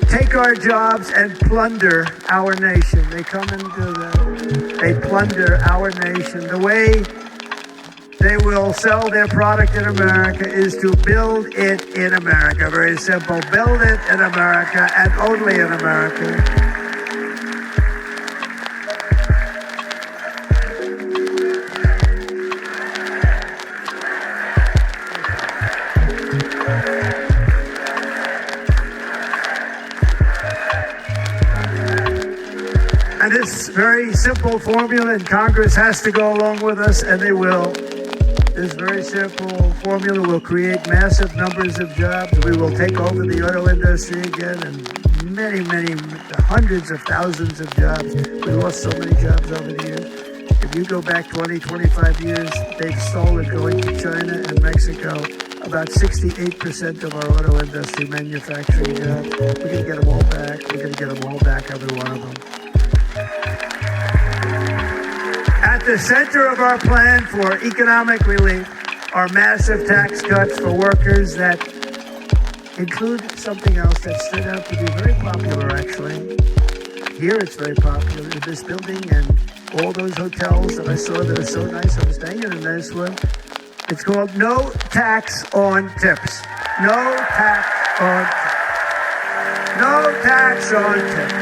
take our jobs, and plunder our nation. They come and do that. They plunder our nation. The way they will sell their product in America is to build it in America. Very simple. Build it in America and only in America. And this very simple formula, and Congress has to go along with us, and they will. This very simple formula will create massive numbers of jobs. We will take over the auto industry again, and many, hundreds of thousands of jobs. We lost so many jobs over the years. If you go back 20, 25 years, they've stolen, going to China and Mexico, about 68% of our auto industry manufacturing jobs. We're going to get them all back. We're going to get them all back, every one of them. At the center of our plan for economic relief are massive tax cuts for workers that include something else that stood out to be very popular, actually. Here it's very popular, this building and all those hotels that I saw that are so nice. I'm staying in a nice one. It's called no tax on tips. No tax on tips. No tax on tips.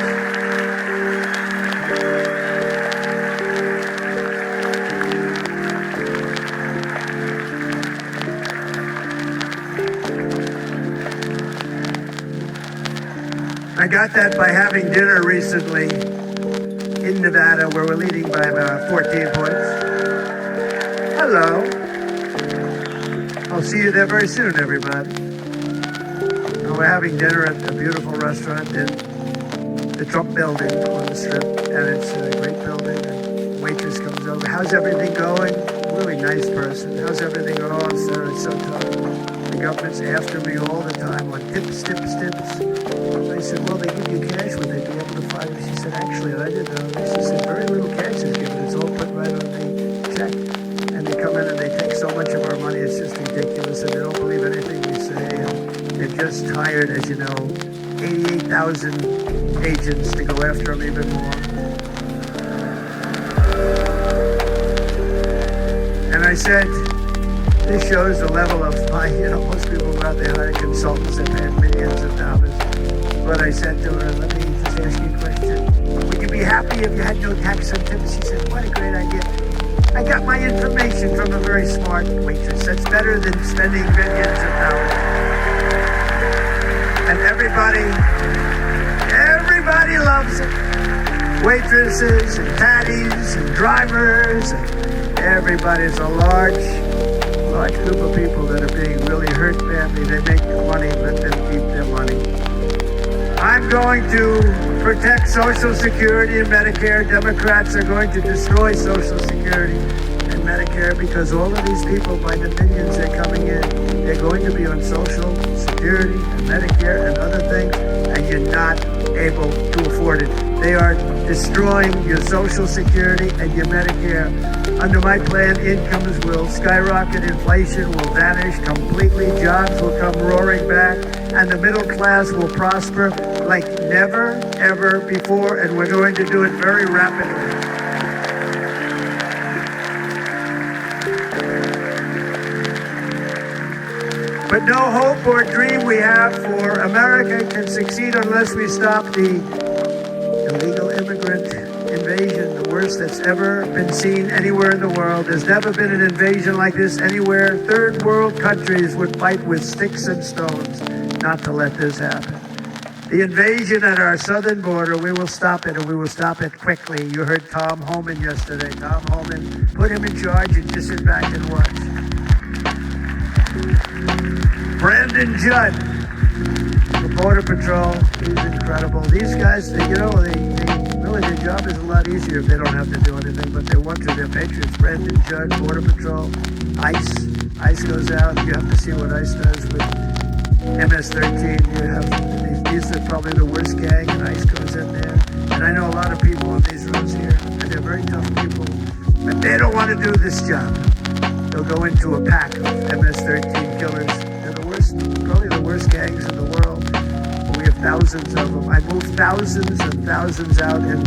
I got that by having dinner recently in Nevada, where we're leading by about 14 points. Hello. I'll see you there very soon, everybody. We're having dinner at a beautiful restaurant in the Trump building on the Strip, and it's a great building. And the waitress comes over. How's everything going? Really nice person. How's everything going? Oh, sir, it's so tough. The government's after me all the time on tips. I said, well, they give you cash. Would they be able to find me? She said, actually, I didn't know. She said, very little cash is given. It's all put right on the check. And they come in and they take so much of our money, it's just ridiculous. And they don't believe anything we say. And they've just hired, as you know, 88,000 agents to go after them even more. And I said, this shows the level of my, most people go out there hire consultants that pay millions of dollars. But I said to her, let me just ask you a question. Would you be happy if you had no tax on tips? She said, what a great idea. I got my information from a very smart waitress. That's better than spending millions of dollars. And everybody loves it. Waitresses and caddies and drivers. And everybody's a large group of people that are being really hurt badly. They make money, let them keep their money. I'm going to protect Social Security and Medicare. Democrats are going to destroy Social Security and Medicare because all of these people, by the millions they're coming in, they're going to be on Social Security and Medicare and other things, and you're not able to afford it. They are destroying your Social Security and your Medicare. Under my plan, incomes will skyrocket, inflation will vanish completely, jobs will come roaring back, and the middle class will prosper like never, ever before, and we're going to do it very rapidly. But no hope or dream we have for America can succeed unless we stop the illegal immigrant invasion, the worst that's ever been seen anywhere in the world. There's never been an invasion like this anywhere. Third world countries would fight with sticks and stones not to let this happen. The invasion at our southern border, we will stop it, and we will stop it quickly. You heard Tom Homan yesterday. Tom Homan, put him in charge and just sit back and watch. Brandon Judd, the Border Patrol, he's incredible. These guys, really their job is a lot easier if they don't have to do anything, but they want to. They're patriots. Brandon Judd, Border Patrol, ICE. ICE goes out. You have to see what ICE does with MS-13. You have these are probably the worst gang, and ICE goes in there. And I know a lot of people on these roads here, and they're very tough people, but they don't want to do this job. They'll go into a pack of MS-13 killers. They're the worst, probably the worst gangs in the world. We have thousands of them. I moved thousands and thousands out in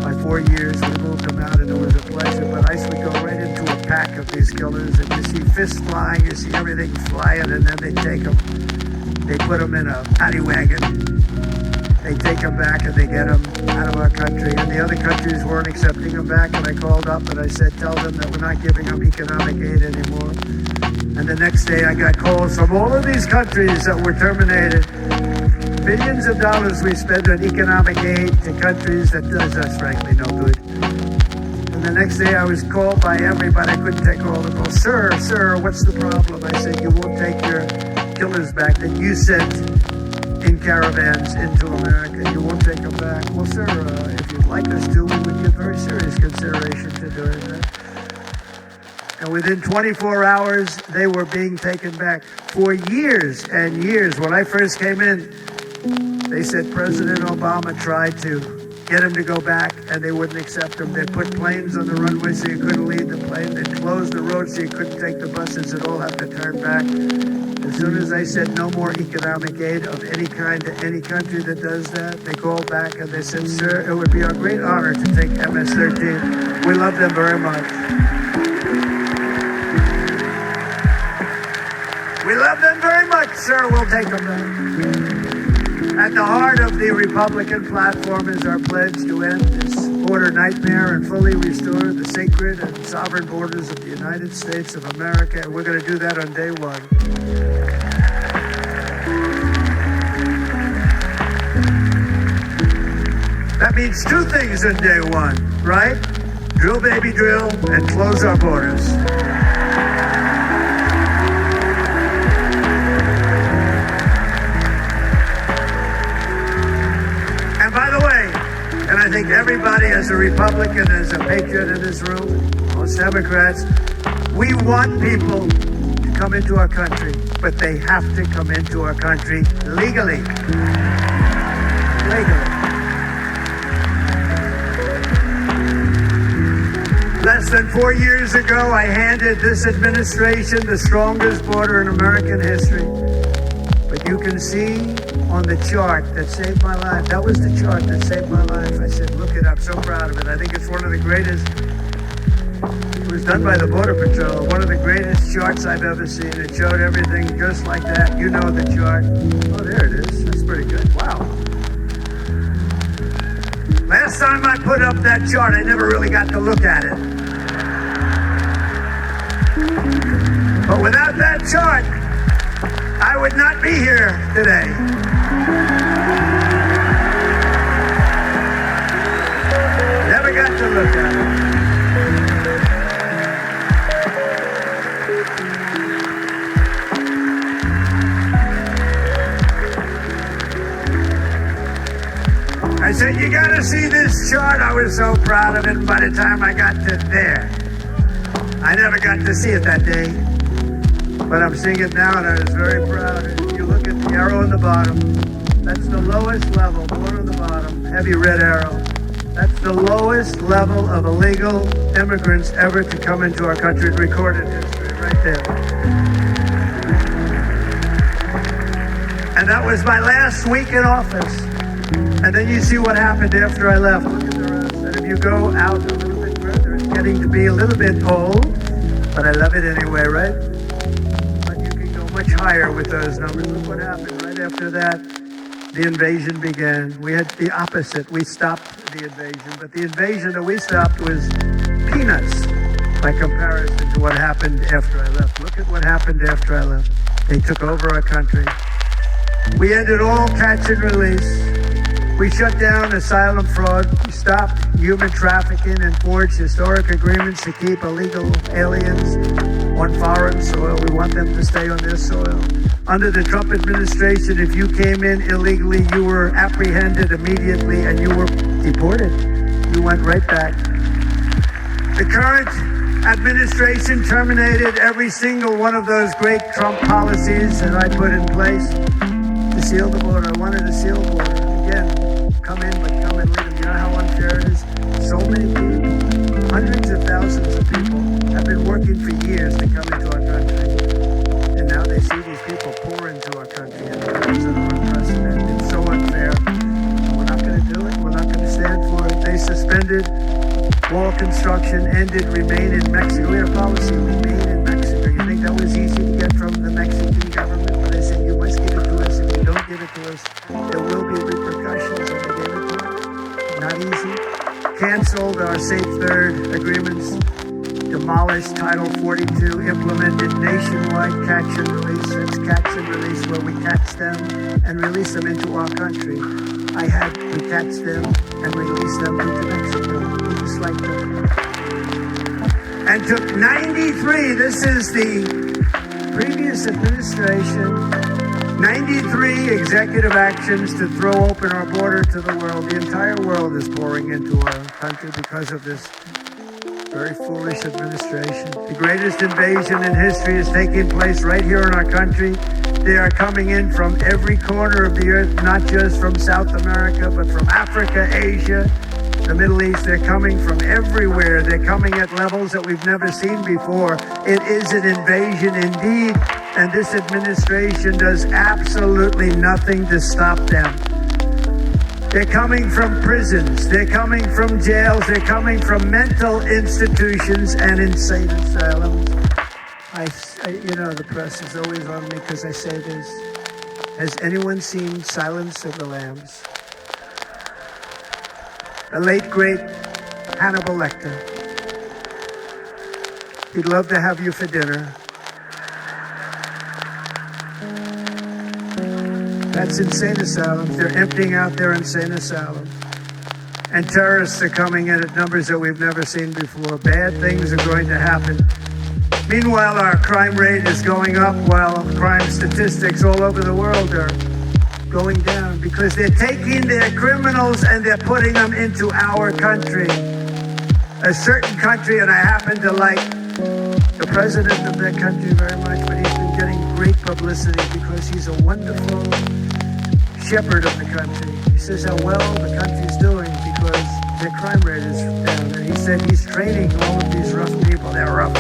my 4 years. We moved them out, and it was a pleasure. But ICE would go right into a pack of these killers, and you see fists flying, you see everything flying, and then they take them. They put them in a paddy wagon. They take them back and they get them out of our country. And the other countries weren't accepting them back. And I called up and I said, tell them that we're not giving them economic aid anymore. And the next day I got calls from all of these countries that were terminated. Billions of dollars we spend on economic aid to countries that does us, frankly, no good. And the next day I was called by everybody. I couldn't take all the calls. Sir, what's the problem? I said, you won't take your killers back that you sent in caravans into America. You won't take them back. Well, sir, if you'd like us to, we would give very serious consideration to doing that. And within 24 hours, they were being taken back. For years and years, when I first came in, they said President Obama tried to get him to go back, and they wouldn't accept him. They put planes on the runway so you couldn't leave the plane. They closed the road so you couldn't take the buses. It all had to turn back. As soon as I said no more economic aid of any kind to any country that does that, they called back and they said, sir, it would be our great honor to take MS-13. We love them very much. We love them very much, sir. We'll take them back. At the heart of the Republican platform is our pledge to end this border nightmare and fully restore the sacred and sovereign borders of the United States of America. And we're going to do that on day one. That means two things on day one, right? Drill, baby, drill, and close our borders. And by the way, and I think everybody as a Republican, as a patriot in this room, most Democrats, we want people to come into our country, but they have to come into our country legally. Legally. Less than 4 years ago, I handed this administration the strongest border in American history. But you can see on the chart that saved my life. That was the chart that saved my life. I said, look it up. So proud of it. I think it's one of the greatest. It was done by the Border Patrol. One of the greatest charts I've ever seen. It showed everything just like that. You know the chart. Oh, there it is. That's pretty good. Wow. Last time I put up that chart, I never really got to look at it. But without that chart, I would not be here today. Never got to look at it. I said, you gotta see this chart. I was so proud of it, and by the time I got to there, I never got to see it that day. But I'm seeing it now, and I was very proud. If you look at the arrow on the bottom, that's the lowest level, the one on the bottom, heavy red arrow. That's the lowest level of illegal immigrants ever to come into our country in recorded history, right there. And that was my last week in office. And then you see what happened after I left. Look at the rest. And if you go out a little bit further, it's getting to be a little bit old, but I love it anyway, right? much higher with those numbers. Look what happened. Right after that, the invasion began. We had the opposite. We stopped the invasion, but the invasion that we stopped was peanuts by comparison to what happened after I left. Look at what happened after I left. They took over our country. We ended all catch and release. We shut down asylum fraud. We stopped human trafficking and forged historic agreements to keep illegal aliens on foreign soil. We want them to stay on their soil. Under the Trump administration, if you came in illegally, you were apprehended immediately and you were deported. You went right back. The current administration terminated every single one of those great Trump policies that I put in place to seal the border. I wanted to seal the border. Again, come in, but come in legally. You know how unfair it is? So many people, hundreds of thousands of people have been working for years to come into our country. And now they see these people pour into our country and numbers that are unprecedented. It's so unfair. We're not going to do it. We're not going to stand for it. They suspended wall construction, ended remain in Mexico. We had a policy, remain in Mexico. You think that was easy to get from the Mexican government? But they said, you must give it to us. If you don't give it to us, there will be repercussions. And they gave it to us. Not easy. Canceled our Safe Third agreements. Demolished Title 42, implemented nationwide catch and release. That's catch and release, where we catch them and release them into our country. I had to catch them and release them into Mexico, just like that. And took 93, this is the previous administration, 93 executive actions to throw open our border to the world. The entire world is pouring into our country because of this very foolish administration. The greatest invasion in history is taking place right here in our country. They are coming in from every corner of the earth, not just from South America, but from Africa, Asia, the Middle East. They're coming from everywhere. They're coming at levels that we've never seen before. It is an invasion indeed, and this administration does absolutely nothing to stop them. They're coming from prisons. They're coming from jails. They're coming from mental institutions and insane asylums. The press is always on me because I say this. Has anyone seen Silence of the Lambs? The late, great Hannibal Lecter. He'd love to have you for dinner. That's insane asylums. They're emptying out their insane asylums. And terrorists are coming in at numbers that we've never seen before. Bad things are going to happen. Meanwhile, our crime rate is going up while crime statistics all over the world are going down because they're taking their criminals and they're putting them into our country. A certain country, and I happen to like the president of that country very much, but he's been getting great publicity because he's a wonderful shepherd of the country. He says how well the country's doing because their crime rate is down. And he said he's training all of these rough people. They're rough.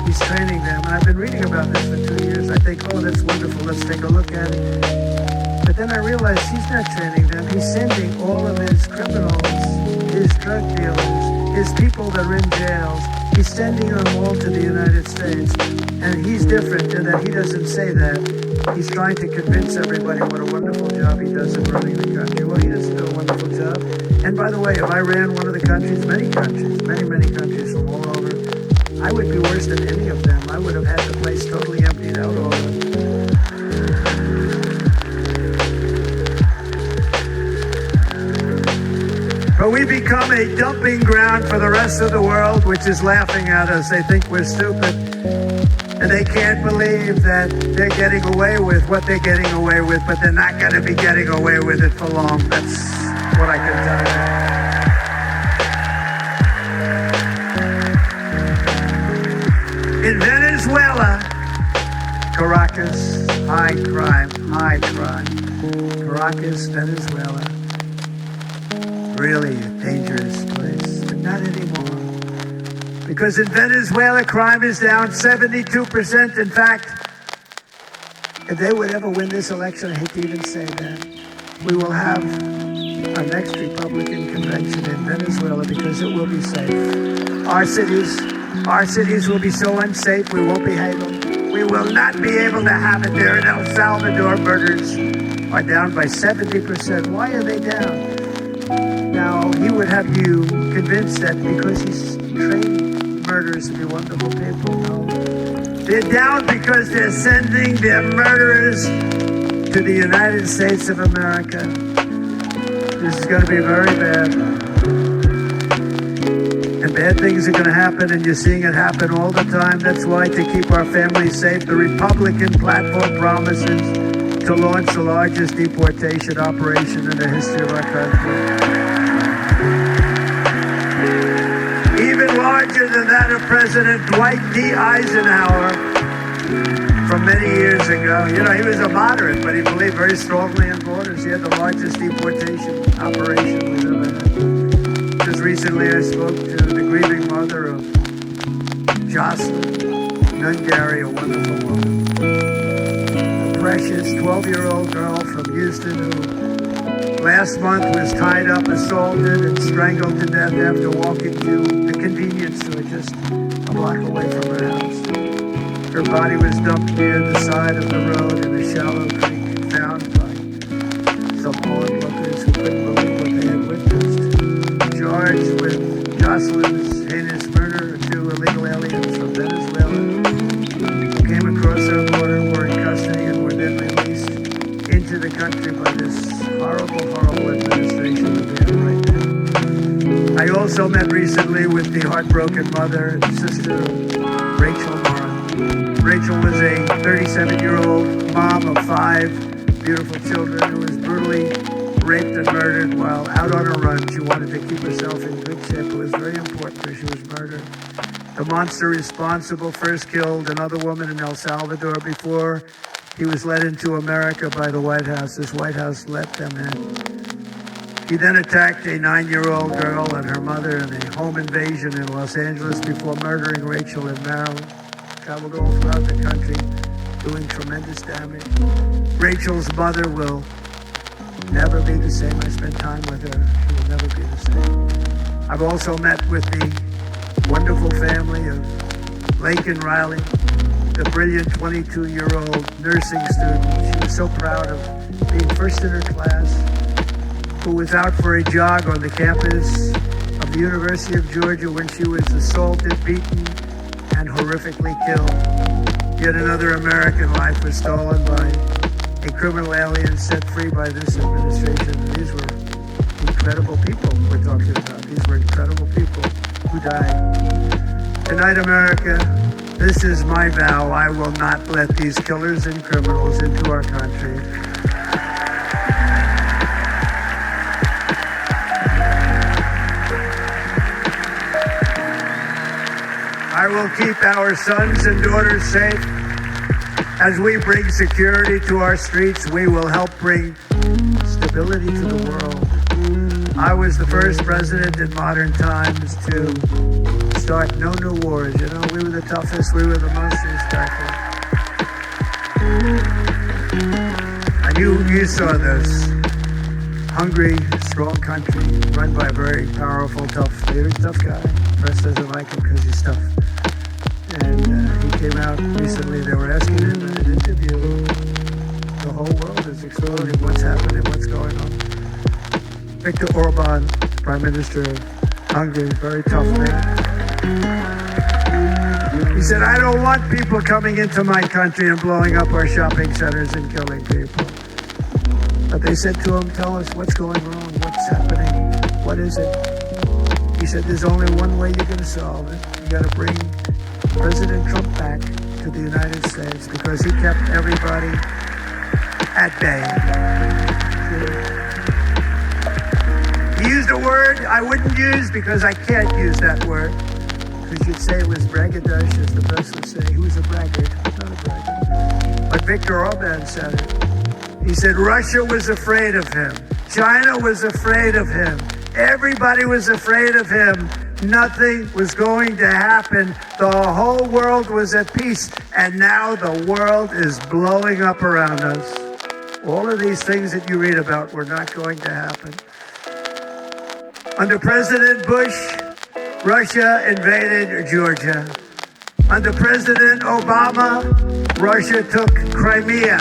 He's training them. And I've been reading about this for 2 years. I think, oh, that's wonderful. Let's take a look at it. But then I realized he's not training them. He's sending all of his criminals, his drug dealers, his people that are in jails. He's sending them all to the United States. And he's different in that he doesn't say that. He's trying to convince everybody what a wonderful job he does in running the country. Well, he doesn't do a wonderful job. And by the way, if I ran one of the countries, many countries from all over, I would be worse than any of them. I would have had the place totally emptied out all of it. But we become a dumping ground for the rest of the world, which is laughing at us. They think we're stupid. And they can't believe that they're getting away with what they're getting away with, but they're not going to be getting away with it for long. That's what I can tell you. In Venezuela, Caracas, high crime. Caracas, Venezuela. Really a dangerous place, but not anymore. Because in Venezuela, crime is down 72%. In fact, if they would ever win this election, I hate to even say that, we will have our next Republican convention in Venezuela because it will be safe. Our cities will be so unsafe, we won't be able We will not be able to have it there. In El Salvador, murders are down by 70%. Why are they down? Now, he would have you convinced that because he's trained murderers to be wonderful people. No. They're down because they're sending their murderers to the United States of America. This is going to be very bad. And bad things are going to happen, and you're seeing it happen all the time. That's why, to keep our families safe, the Republican platform promises to launch the largest deportation operation in the history of our country. Even larger than that of President Dwight D. Eisenhower from many years ago. You know, he was a moderate, but he believed very strongly in borders. He had the largest deportation operation we've ever had. Just recently I spoke to the grieving mother of Jocelyn Nungary, a wonderful woman. A precious 12-year-old girl from Houston who last month was tied up, assaulted, and strangled to death after walking to the convenience store just a block away from her house. Her body was dumped near the side of the road in a shallow creek, found by some onlookers who couldn't believe what they had witnessed. Charged with Jocelyn's heinous murder, 2 illegal aliens from Venezuela who came across our border, were in custody, and were then released into the country by this horrible, horrible administration that we have right now. I also met recently with the heartbroken mother and sister of Rachel Moran. Rachel was a 37-year-old mom of 5 beautiful children who was brutally raped and murdered while out on a run. She wanted to keep herself in good shape. It was very important that she was murdered. The monster responsible first killed another woman in El Salvador before he was led into America by the White House. This White House let them in. He then attacked a 9-year-old girl and her mother in a home invasion in Los Angeles before murdering Rachel in Maryland. Traveled all throughout the country, doing tremendous damage. Rachel's mother will never be the same. I spent time with her. She will never be the same. I've also met with the wonderful family of Lake and Riley, the brilliant 22-year-old nursing student. She was so proud of being first in her class, who was out for a jog on the campus of the University of Georgia when she was assaulted, beaten, and horrifically killed. Yet another American life was stolen by a criminal alien set free by this administration. And these were incredible people we're talking about. These were incredible people who died. Tonight, America, this is my vow. I will not let these killers and criminals into our country. I will keep our sons and daughters safe. As we bring security to our streets, we will help bring stability to the world. I was the first president in modern times to start no new wars. You know, we were the toughest, we were the most respectful. And you saw this. Hungry, strong country, run by a very powerful, tough leader, tough guy. Press doesn't like him because he's tough. And he came out recently, they were asking him in an interview, the whole world is exploding, what's happening, what's going on. Viktor Orban, Prime Minister of Hungary, very tough man. He said, I don't want people coming into my country and blowing up our shopping centers and killing people. But they said to him, tell us what's going wrong, what's happening, what is it? He said, there's only one way you're going to solve it. You got to bring President Trump back to the United States because he kept everybody at bay. He used a word I wouldn't use because I can't use that word. Because you'd say it was braggadocious, the press would say. He was a braggart, not a braggart. But Viktor Orban said it. He said Russia was afraid of him. China was afraid of him. Everybody was afraid of him. Nothing was going to happen. The whole world was at peace. And now the world is blowing up around us. All of these things that you read about were not going to happen. Under President Bush, Russia invaded Georgia. Under President Obama, Russia took Crimea.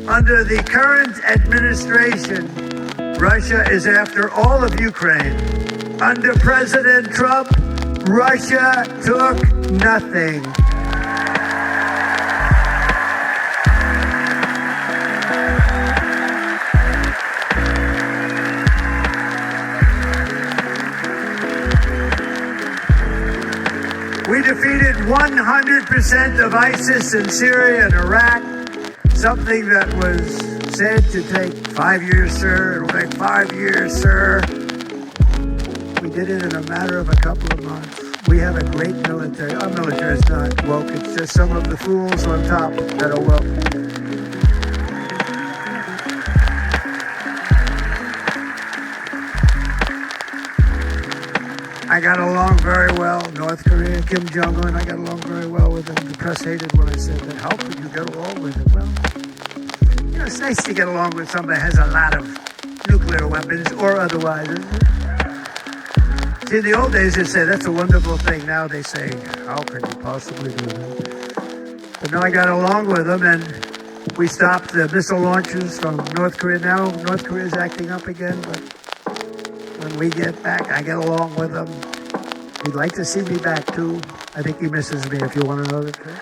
Under the current administration, Russia is after all of Ukraine. Under President Trump, Russia took nothing. We defeated 100% of ISIS in Syria and Iraq, something that was said to take 5 years, sir. It'll take 5 years, sir. We did it in a matter of a couple of months. We have a great military. Our military is not woke. It's just some of the fools on top that are woke. I got along very well. North Korea, Kim Jong-un, I got along very well with him. The press hated when I said that. How could you get along with him? Well, you know, it's nice to get along with somebody that has a lot of nuclear weapons or otherwise, isn't it? See, in the old days, they said, that's a wonderful thing. Now they say, how could you possibly do that? But no, I got along with them, and we stopped the missile launches from North Korea. Now North Korea is acting up again, but when we get back, I get along with him. He'd like to see me back, too. I think he misses me, if you want to know the truth.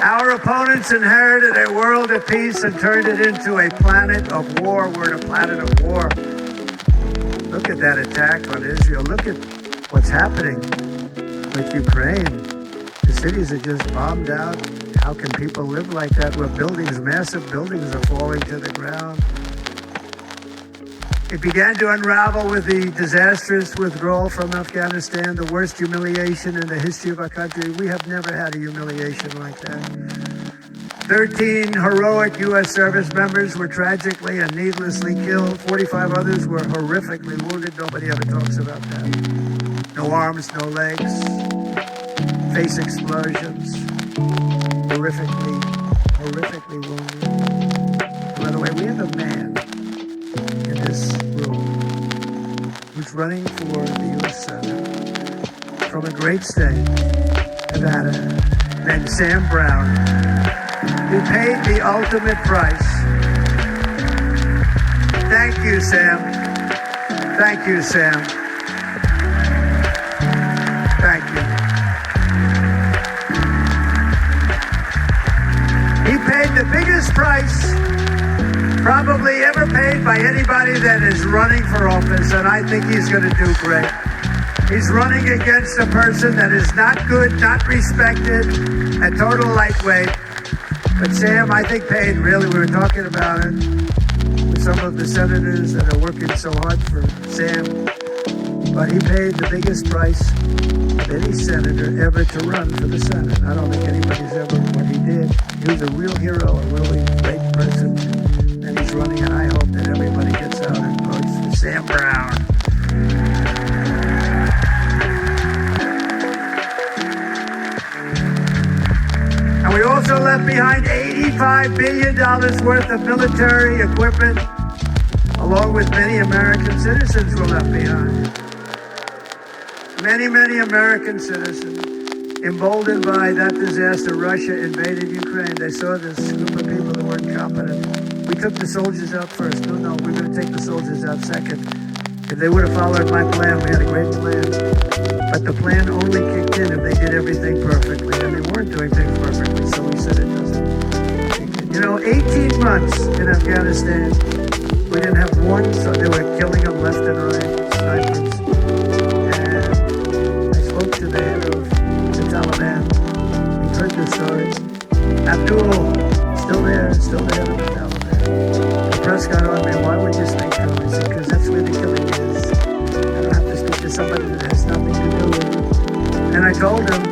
Our opponents inherited a world of peace and turned it into a planet of war. We're in a planet of war. Look at that attack on Israel. Look at what's happening with Ukraine. The cities are just bombed out. How can people live like that where buildings, massive buildings are falling to the ground? It began to unravel with the disastrous withdrawal from Afghanistan, the worst humiliation in the history of our country. We have never had a humiliation like that. 13 heroic U.S. service members were tragically and needlessly killed. 45 others were horrifically wounded. Nobody ever talks about that. No arms, no legs, face explosions, horrifically wounded. By the way, we have a man in this room who's running for the U.S. Senate from a great state, Nevada, named Sam Brown, who paid the ultimate price. Thank you, Sam. Thank you, Sam. Thank you. He paid the biggest price probably ever paid by anybody that is running for office, and I think he's going to do great. He's running against a person that is not good, not respected, a total lightweight. But Sam, I think, paid, really, we were talking about it with some of the senators that are working so hard for Sam, but he paid the biggest price of any senator ever to run for the Senate. I don't think anybody's ever, what he did. He was a real hero, a really great person. And he's running, and I hope that everybody gets out and votes for Sam Brown. And we also left behind $85 billion worth of military equipment, along with many American citizens were left behind. Many American citizens, emboldened by that disaster, Russia invaded Ukraine. They saw this group of people that weren't competent. We took the soldiers out first. No, we're going to take the soldiers out second. If they would have followed my plan, we had a great plan. But the plan only kicked in if they did everything perfectly. And they weren't doing things perfectly, so we said it doesn't kick in. You know, 18 months in Afghanistan, we didn't have one, so they were killing them left and right, snipers. And I spoke to the head of the Taliban. He heard the story. Abdul, still there in the Taliban. The press got on me, why would you speak to him? I said, because that's where the killing is. I don't have to speak to somebody that has nothing to do with it. And I told him,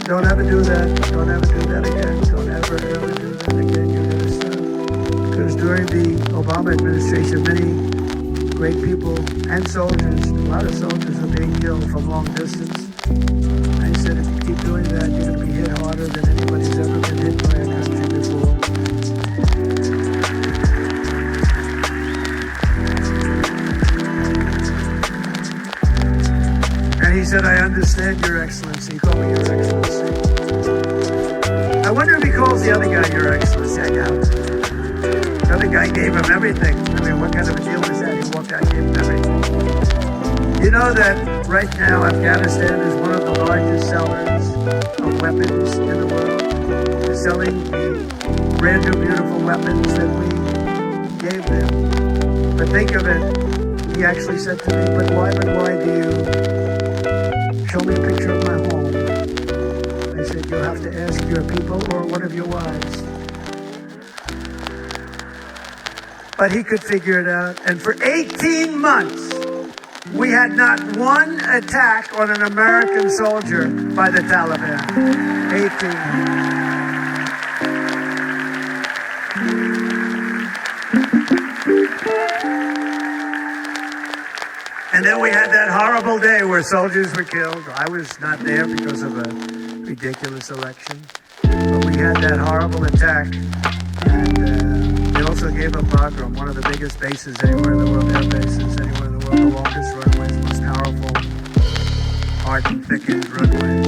don't ever do that. Don't ever do that again. Don't ever do that again. You're going to stop. Because during the Obama administration, many great people and soldiers, a lot of soldiers are being killed from long distance. I said, if you keep doing that, you're going to be hit harder than anybody's ever been hit by a country before. And he said, I understand, Your Excellency. He called me Your Excellency. I wonder if he calls the other guy Your Excellency. I doubt. The other guy gave him everything. I mean, what kind of a deal was that? He walked out and gave him everything. You know that right now Afghanistan is one of the largest sellers of weapons in the world. They're selling the brand new beautiful weapons that we gave them. But think of it, he actually said to me, but why do you show me a picture of my home? I said, you'll have to ask your people or one of your wives. But he could figure it out. And for 18 months, we had not one attack on an American soldier by the Taliban. 18. And then we had that horrible day where soldiers were killed. I was not there because of a ridiculous election. But we had that horrible attack. And they also gave up Bagram, one of the biggest bases anywhere in the world, air bases anywhere in the world, the longest runways, most powerful, art-thickened runways.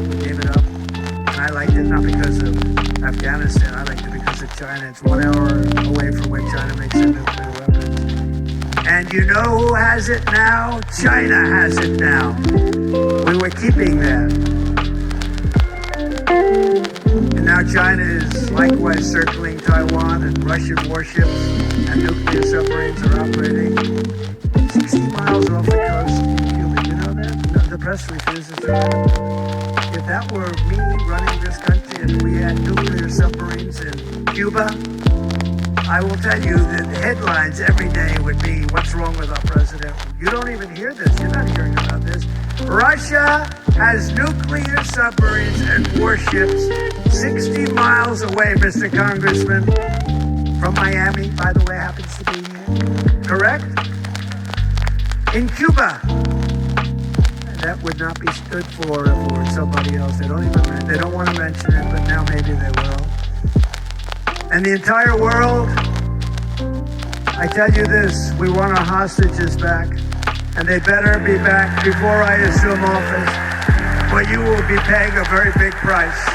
We gave it up. And I liked it not because of Afghanistan. I liked it because of China. It's 1 hour away from where China makes their nuclear weapons. And you know who has it now? China has it now. We were keeping that. And now China is likewise circling Taiwan, and Russian warships and nuclear submarines are operating 60 miles off the coast of Cuba. You know that? The press refuses to know. If that were me running this country and we had nuclear submarines in Cuba, I will tell you that the headlines every day would be, what's wrong with our president? You don't even hear this. You're not hearing about this. Russia has nuclear submarines and warships 60 miles away, Mr. Congressman, from Miami, by the way, happens to be here. Correct? In Cuba. And that would not be stood for somebody else. They don't want to mention it, but now maybe they will. And the entire world, I tell you this, we want our hostages back. And they better be back before I assume office. But you will be paying a very big price.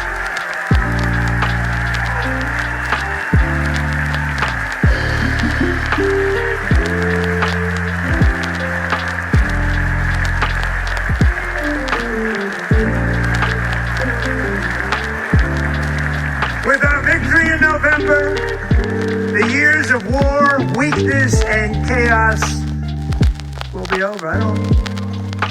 With our victory in November, the years of war, weakness, and chaos will be over. I don't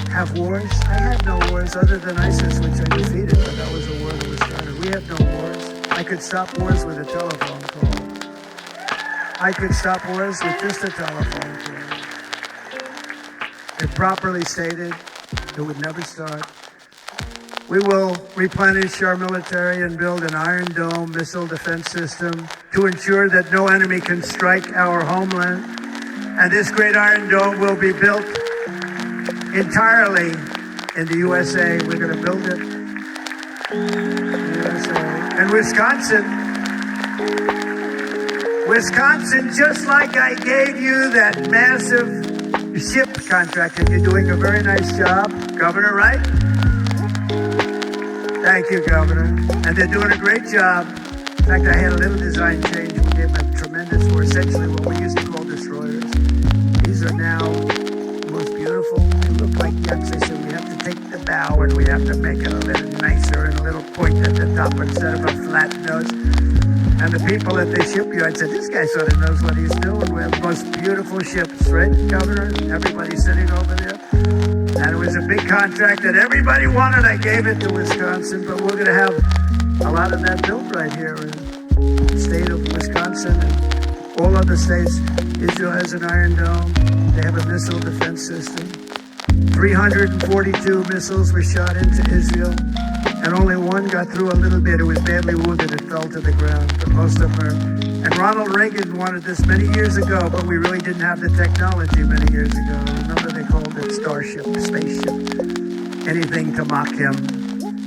have wars. I had no wars other than ISIS, which I defeated, but that was a war that was started. We have no wars. I could stop wars with a telephone call. I could stop wars with just a telephone call. If properly stated, it would never start. We will replenish our military and build an Iron Dome missile defense system to ensure that no enemy can strike our homeland. And this great Iron Dome will be built entirely in the USA. We're going to build it in the USA. And Wisconsin, just like I gave you that massive ship contract, and you're doing a very nice job, Governor, right? Thank you, Governor. And they're doing a great job. In fact, I had a little design change. We gave them tremendous, or essentially what we used to call destroyers. These are now the most beautiful. They look like yachts. They said we have to take the bow and we have to make it a little nicer and a little point at the top instead of a flat nose. And the people at the shipyard said, this guy sort of knows what he's doing. We have the most beautiful ships, right, Governor? Everybody sitting over there. And it was a big contract that everybody wanted. I gave it to Wisconsin, but we're going to have a lot of that built right here in the state of Wisconsin and all other states. Israel has an Iron Dome. They have a missile defense system. 342 missiles were shot into Israel, and only one got through a little bit. It was badly wounded. It fell to the ground, but most of them are. And Ronald Reagan wanted this many years ago, but we really didn't have the technology many years ago. Remember, they called it Starship, Spaceship, anything to mock him.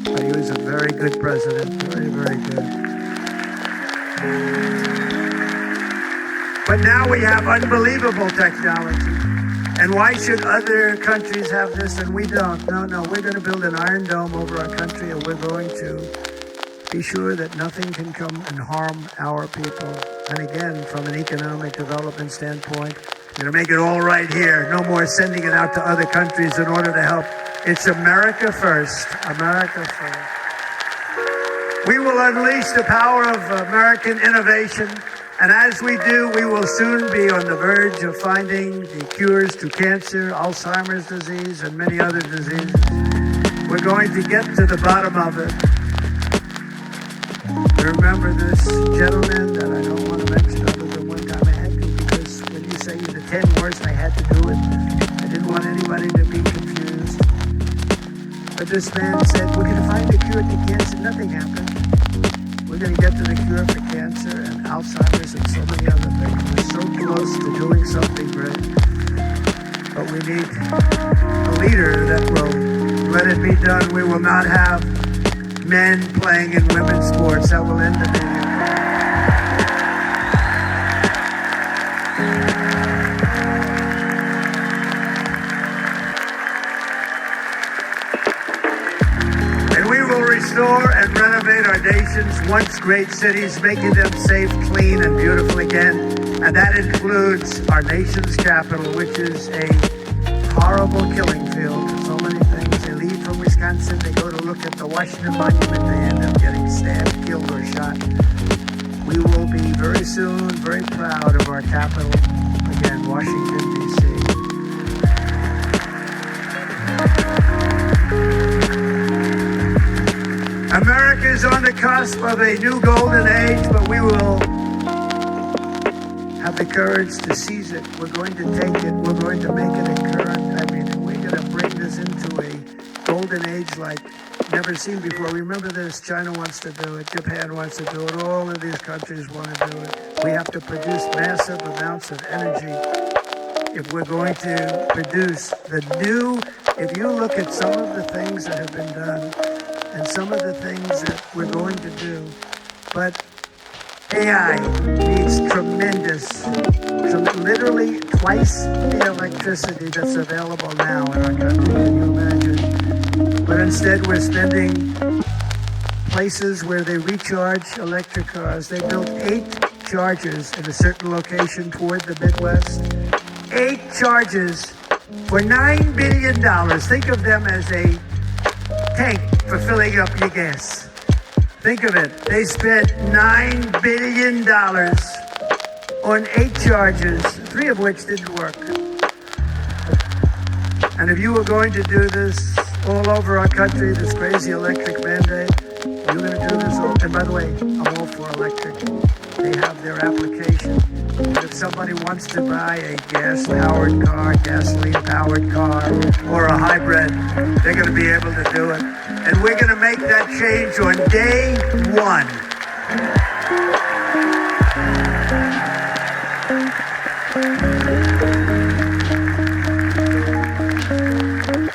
But he was a very good president, very, very good. But now we have unbelievable technology. And why should other countries have this and we don't? No, we're going to build an iron dome over our country, and we're going to be sure that nothing can come and harm our people. And again, from an economic development standpoint, we're going to make it all right here. No more sending it out to other countries in order to help. It's America first. America first. We will unleash the power of American innovation. And as we do, we will soon be on the verge of finding the cures to cancer, Alzheimer's disease, and many other diseases. We're going to get to the bottom of it. Remember this gentleman that I don't want to mention other than one time I had to, because when you say you're the 10 worst, I had to do it. I didn't want anybody to be confused. But this man said, we're going to find a cure to cancer. Nothing happened. We're going to get to the cure for cancer and Alzheimer's and so many other things. We're so close to doing something great. But we need a leader that will let it be done. We will not have men playing in women's sports. That will end the meeting. And we will restore and renovate our nation's once great cities, making them safe, clean, and beautiful again. And that includes our nation's capital, which is a horrible killing field. So many things. They leave from Wisconsin, they go to look at the Washington Monument, they end up getting stabbed, killed, or shot. We will be very soon very proud of our capital, again, Washington, D.C. America is on the cusp of a new golden age, but we will have the courage to seize it. We're going to take it. We're going to make it a current. We're going to bring this into a golden age like never seen before. Remember this, China wants to do it, Japan wants to do it, all of these countries want to do it. We have to produce massive amounts of energy if we're going to produce the new, if you look at some of the things that have been done and some of the things that we're going to do, but AI needs tremendous, literally twice the electricity that's available now in our country. Can you imagine? But instead, we're spending places where they recharge electric cars. They built 8 chargers in a certain location toward the Midwest. 8 chargers for $9 billion. Think of them as a tank for filling up your gas. Think of it. They spent $9 billion on 8 chargers, 3 of which didn't work. And if you were going to do this all over our country, this crazy electric mandate, you're going to do this all. And by the way, I'm all for electric. They have their application. But if somebody wants to buy a gas-powered car, gasoline-powered car, or a hybrid, they're going to be able to do it. And we're going to make that change on day 1.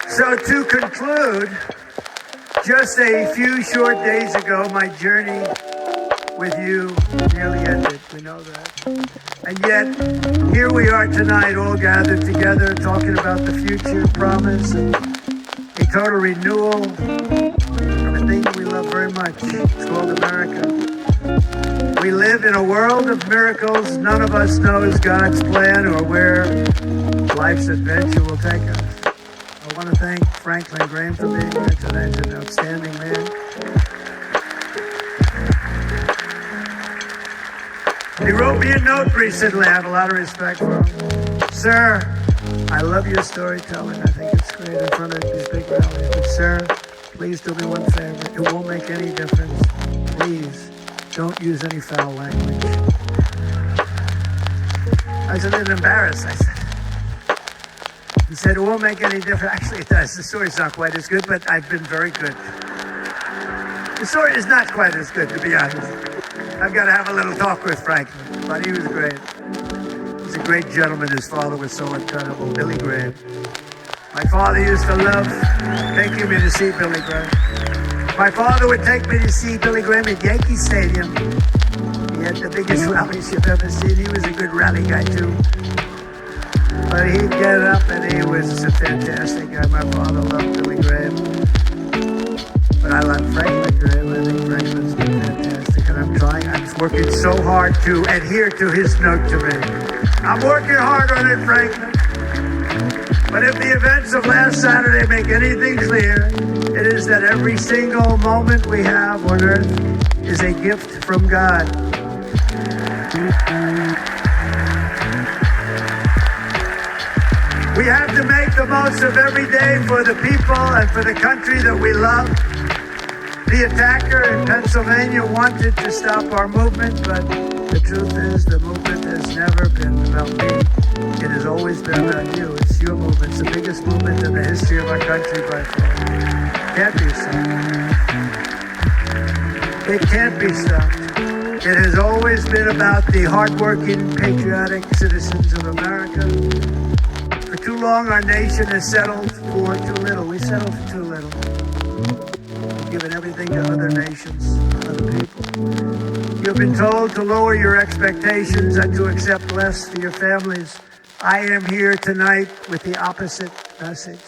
So to conclude, just a few short days ago, my journey with you nearly ended. We know that. And yet, here we are tonight, all gathered together, talking about the future, promise, and a total renewal of a thing we love very much. It's called America. We live in a world of miracles. None of us knows God's plan or where life's adventure will take us. I want to thank Franklin Graham for being here tonight. He's an outstanding man. He wrote me a note recently. I have a lot of respect for him. Sir, I love your storytelling. I think it's great in front of these big rallies. But sir, please do me one favor. It won't make any difference. Please don't use any foul language. I was a little embarrassed. I said, he said, it won't make any difference. Actually, it does. The story's not quite as good, but I've been very good. The story is not quite as good, to be honest. I've got to have a little talk with Franklin, but he was great. He's a great gentleman. His father was so incredible, Billy Graham. My father used to love taking me to see Billy Graham. My father would take me to see Billy Graham at Yankee Stadium. He had the biggest rallies you've ever seen. He was a good rally guy, too. But he'd get up, and he was a fantastic guy. My father loved Billy Graham. But I love Franklin Graham. I think Franklin's been fantastic. And I'm working so hard to adhere to his note to me. I'm working hard on it, Franklin. But if the events of last Saturday make anything clear, it is that every single moment we have on earth is a gift from God. We have to make the most of every day for the people and for the country that we love. The attacker in Pennsylvania wanted to stop our movement, but the truth is the movement has never been about me. It has always been about you. It's your movement. It's the biggest movement in the history of our country by far. Can't be stopped. It can't be stopped. It has always been about the hardworking, patriotic citizens of America. For too long, our nation has settled for too little. We settle for too little. We've given everything to other nations, other people. You've been told to lower your expectations and to accept less for your families. I am here tonight with the opposite message.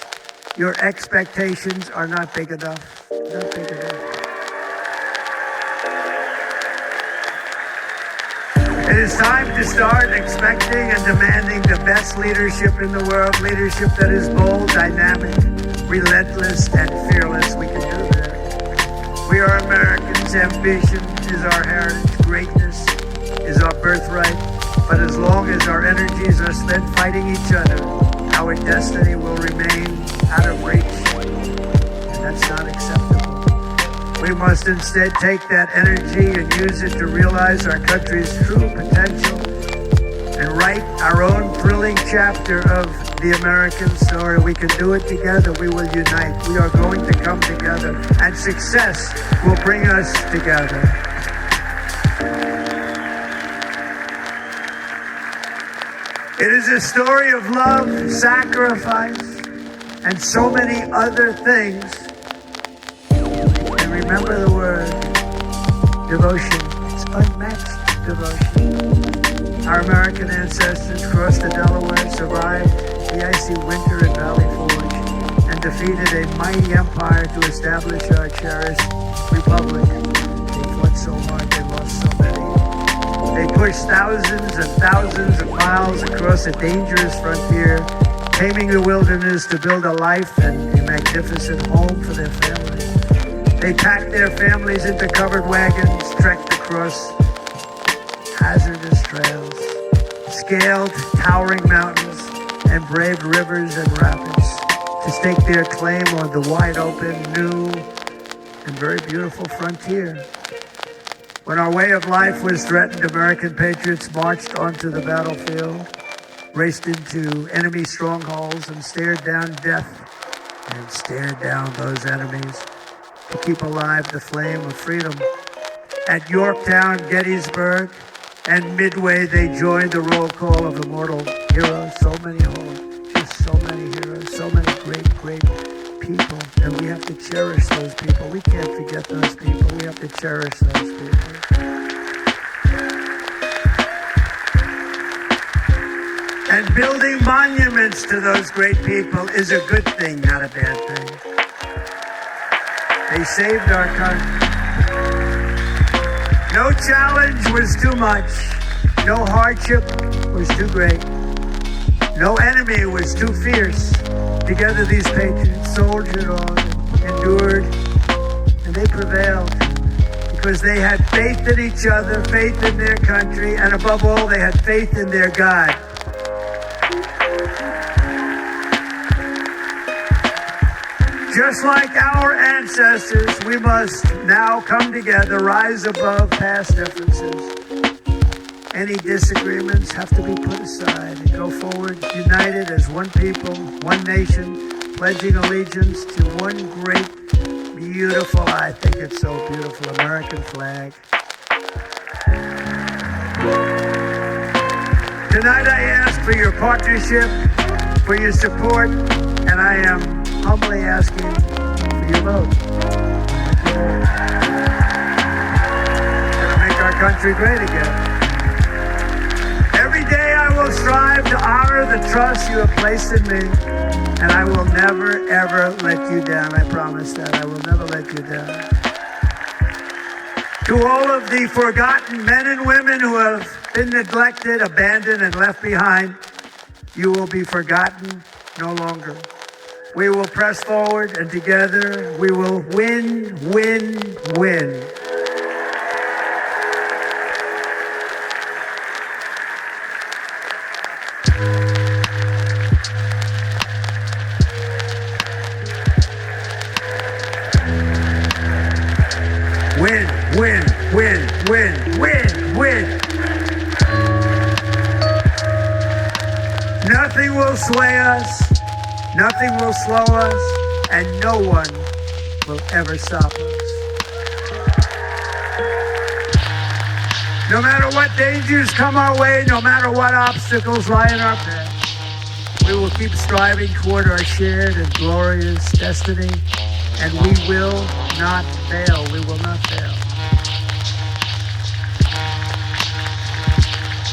Your expectations are not big enough. Not big enough. It is time to start expecting and demanding the best leadership in the world, leadership that is bold, dynamic, relentless, and fearless. We can do that. We are Americans. Ambition is our heritage. Greatness is our birthright. But as long as our energies are spent fighting each other, our destiny will remain out of reach. And that's not acceptable. We must instead take that energy and use it to realize our country's true potential and write our own thrilling chapter of the American story. We can do it together. We will unite. We are going to come together, and success will bring us together. It is a story of love, sacrifice, and so many other things. And remember the word, devotion. It's unmatched devotion. Our American ancestors crossed the Delaware, survived the icy winter in Valley Forge, and defeated a mighty empire to establish our cherished republic. They fought so hard, they lost so many. They pushed thousands and thousands of miles across a dangerous frontier, taming the wilderness to build a life and a magnificent home for their families. They packed their families into covered wagons, trekked across hazardous trails, scaled towering mountains, and braved rivers and rapids to stake their claim on the wide open, new, and very beautiful frontier. When our way of life was threatened, American patriots marched onto the battlefield, raced into enemy strongholds, and stared down death and stared down those enemies to keep alive the flame of freedom. At Yorktown, Gettysburg, and Midway, they joined the roll call of immortal heroes. So many just so many heroes, so many great, great people. And we have to cherish those people. We can't forget those people. We have to cherish those people. And building monuments to those great people is a good thing, not a bad thing. They saved our country. No challenge was too much. No hardship was too great. No enemy was too fierce. Together these patriots soldiered on, endured, and they prevailed because they had faith in each other, faith in their country, and above all, they had faith in their God. Just like our ancestors, we must now come together, rise above past differences. Any disagreements have to be put aside and go forward united as one people, one nation, pledging allegiance to one great, beautiful, I think it's so beautiful, American flag. Tonight I ask for your partnership, for your support, and I am humbly asking for your vote. To make our country great again. Every day I will strive to honor the trust you have placed in me, and I will never, ever let you down. I promise that. I will never let you down. To all of the forgotten men and women who have been neglected, abandoned, and left behind, you will be forgotten no longer. We will press forward, and together we will win, win, win. Win, win, win, win, win, win. Nothing will sway us, nothing will slow us, and no one will ever stop us. No matter what dangers come our way, no matter what obstacles lie in our path, we will keep striving toward our shared and glorious destiny, and we will not fail. We will not fail.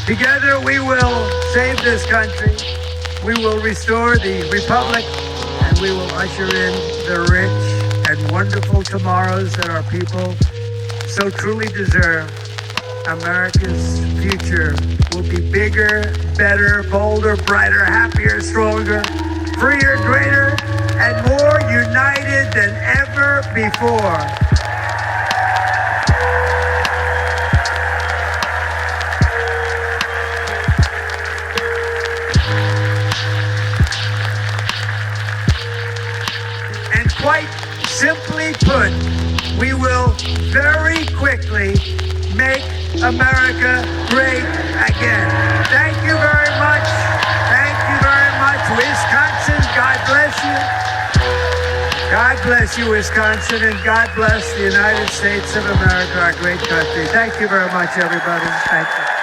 Together we will save this country, we will restore the republic, and we will usher in the rich and wonderful tomorrows that our people so truly deserve. America's future will be bigger, better, bolder, brighter, happier, stronger, freer, greater, and more united than ever before. And quite simply put, we will very quickly make America great again. Thank you very much. Thank you very much. Wisconsin, God bless you. God bless you, Wisconsin, and God bless the United States of America, our great country. Thank you very much, everybody. Thank you.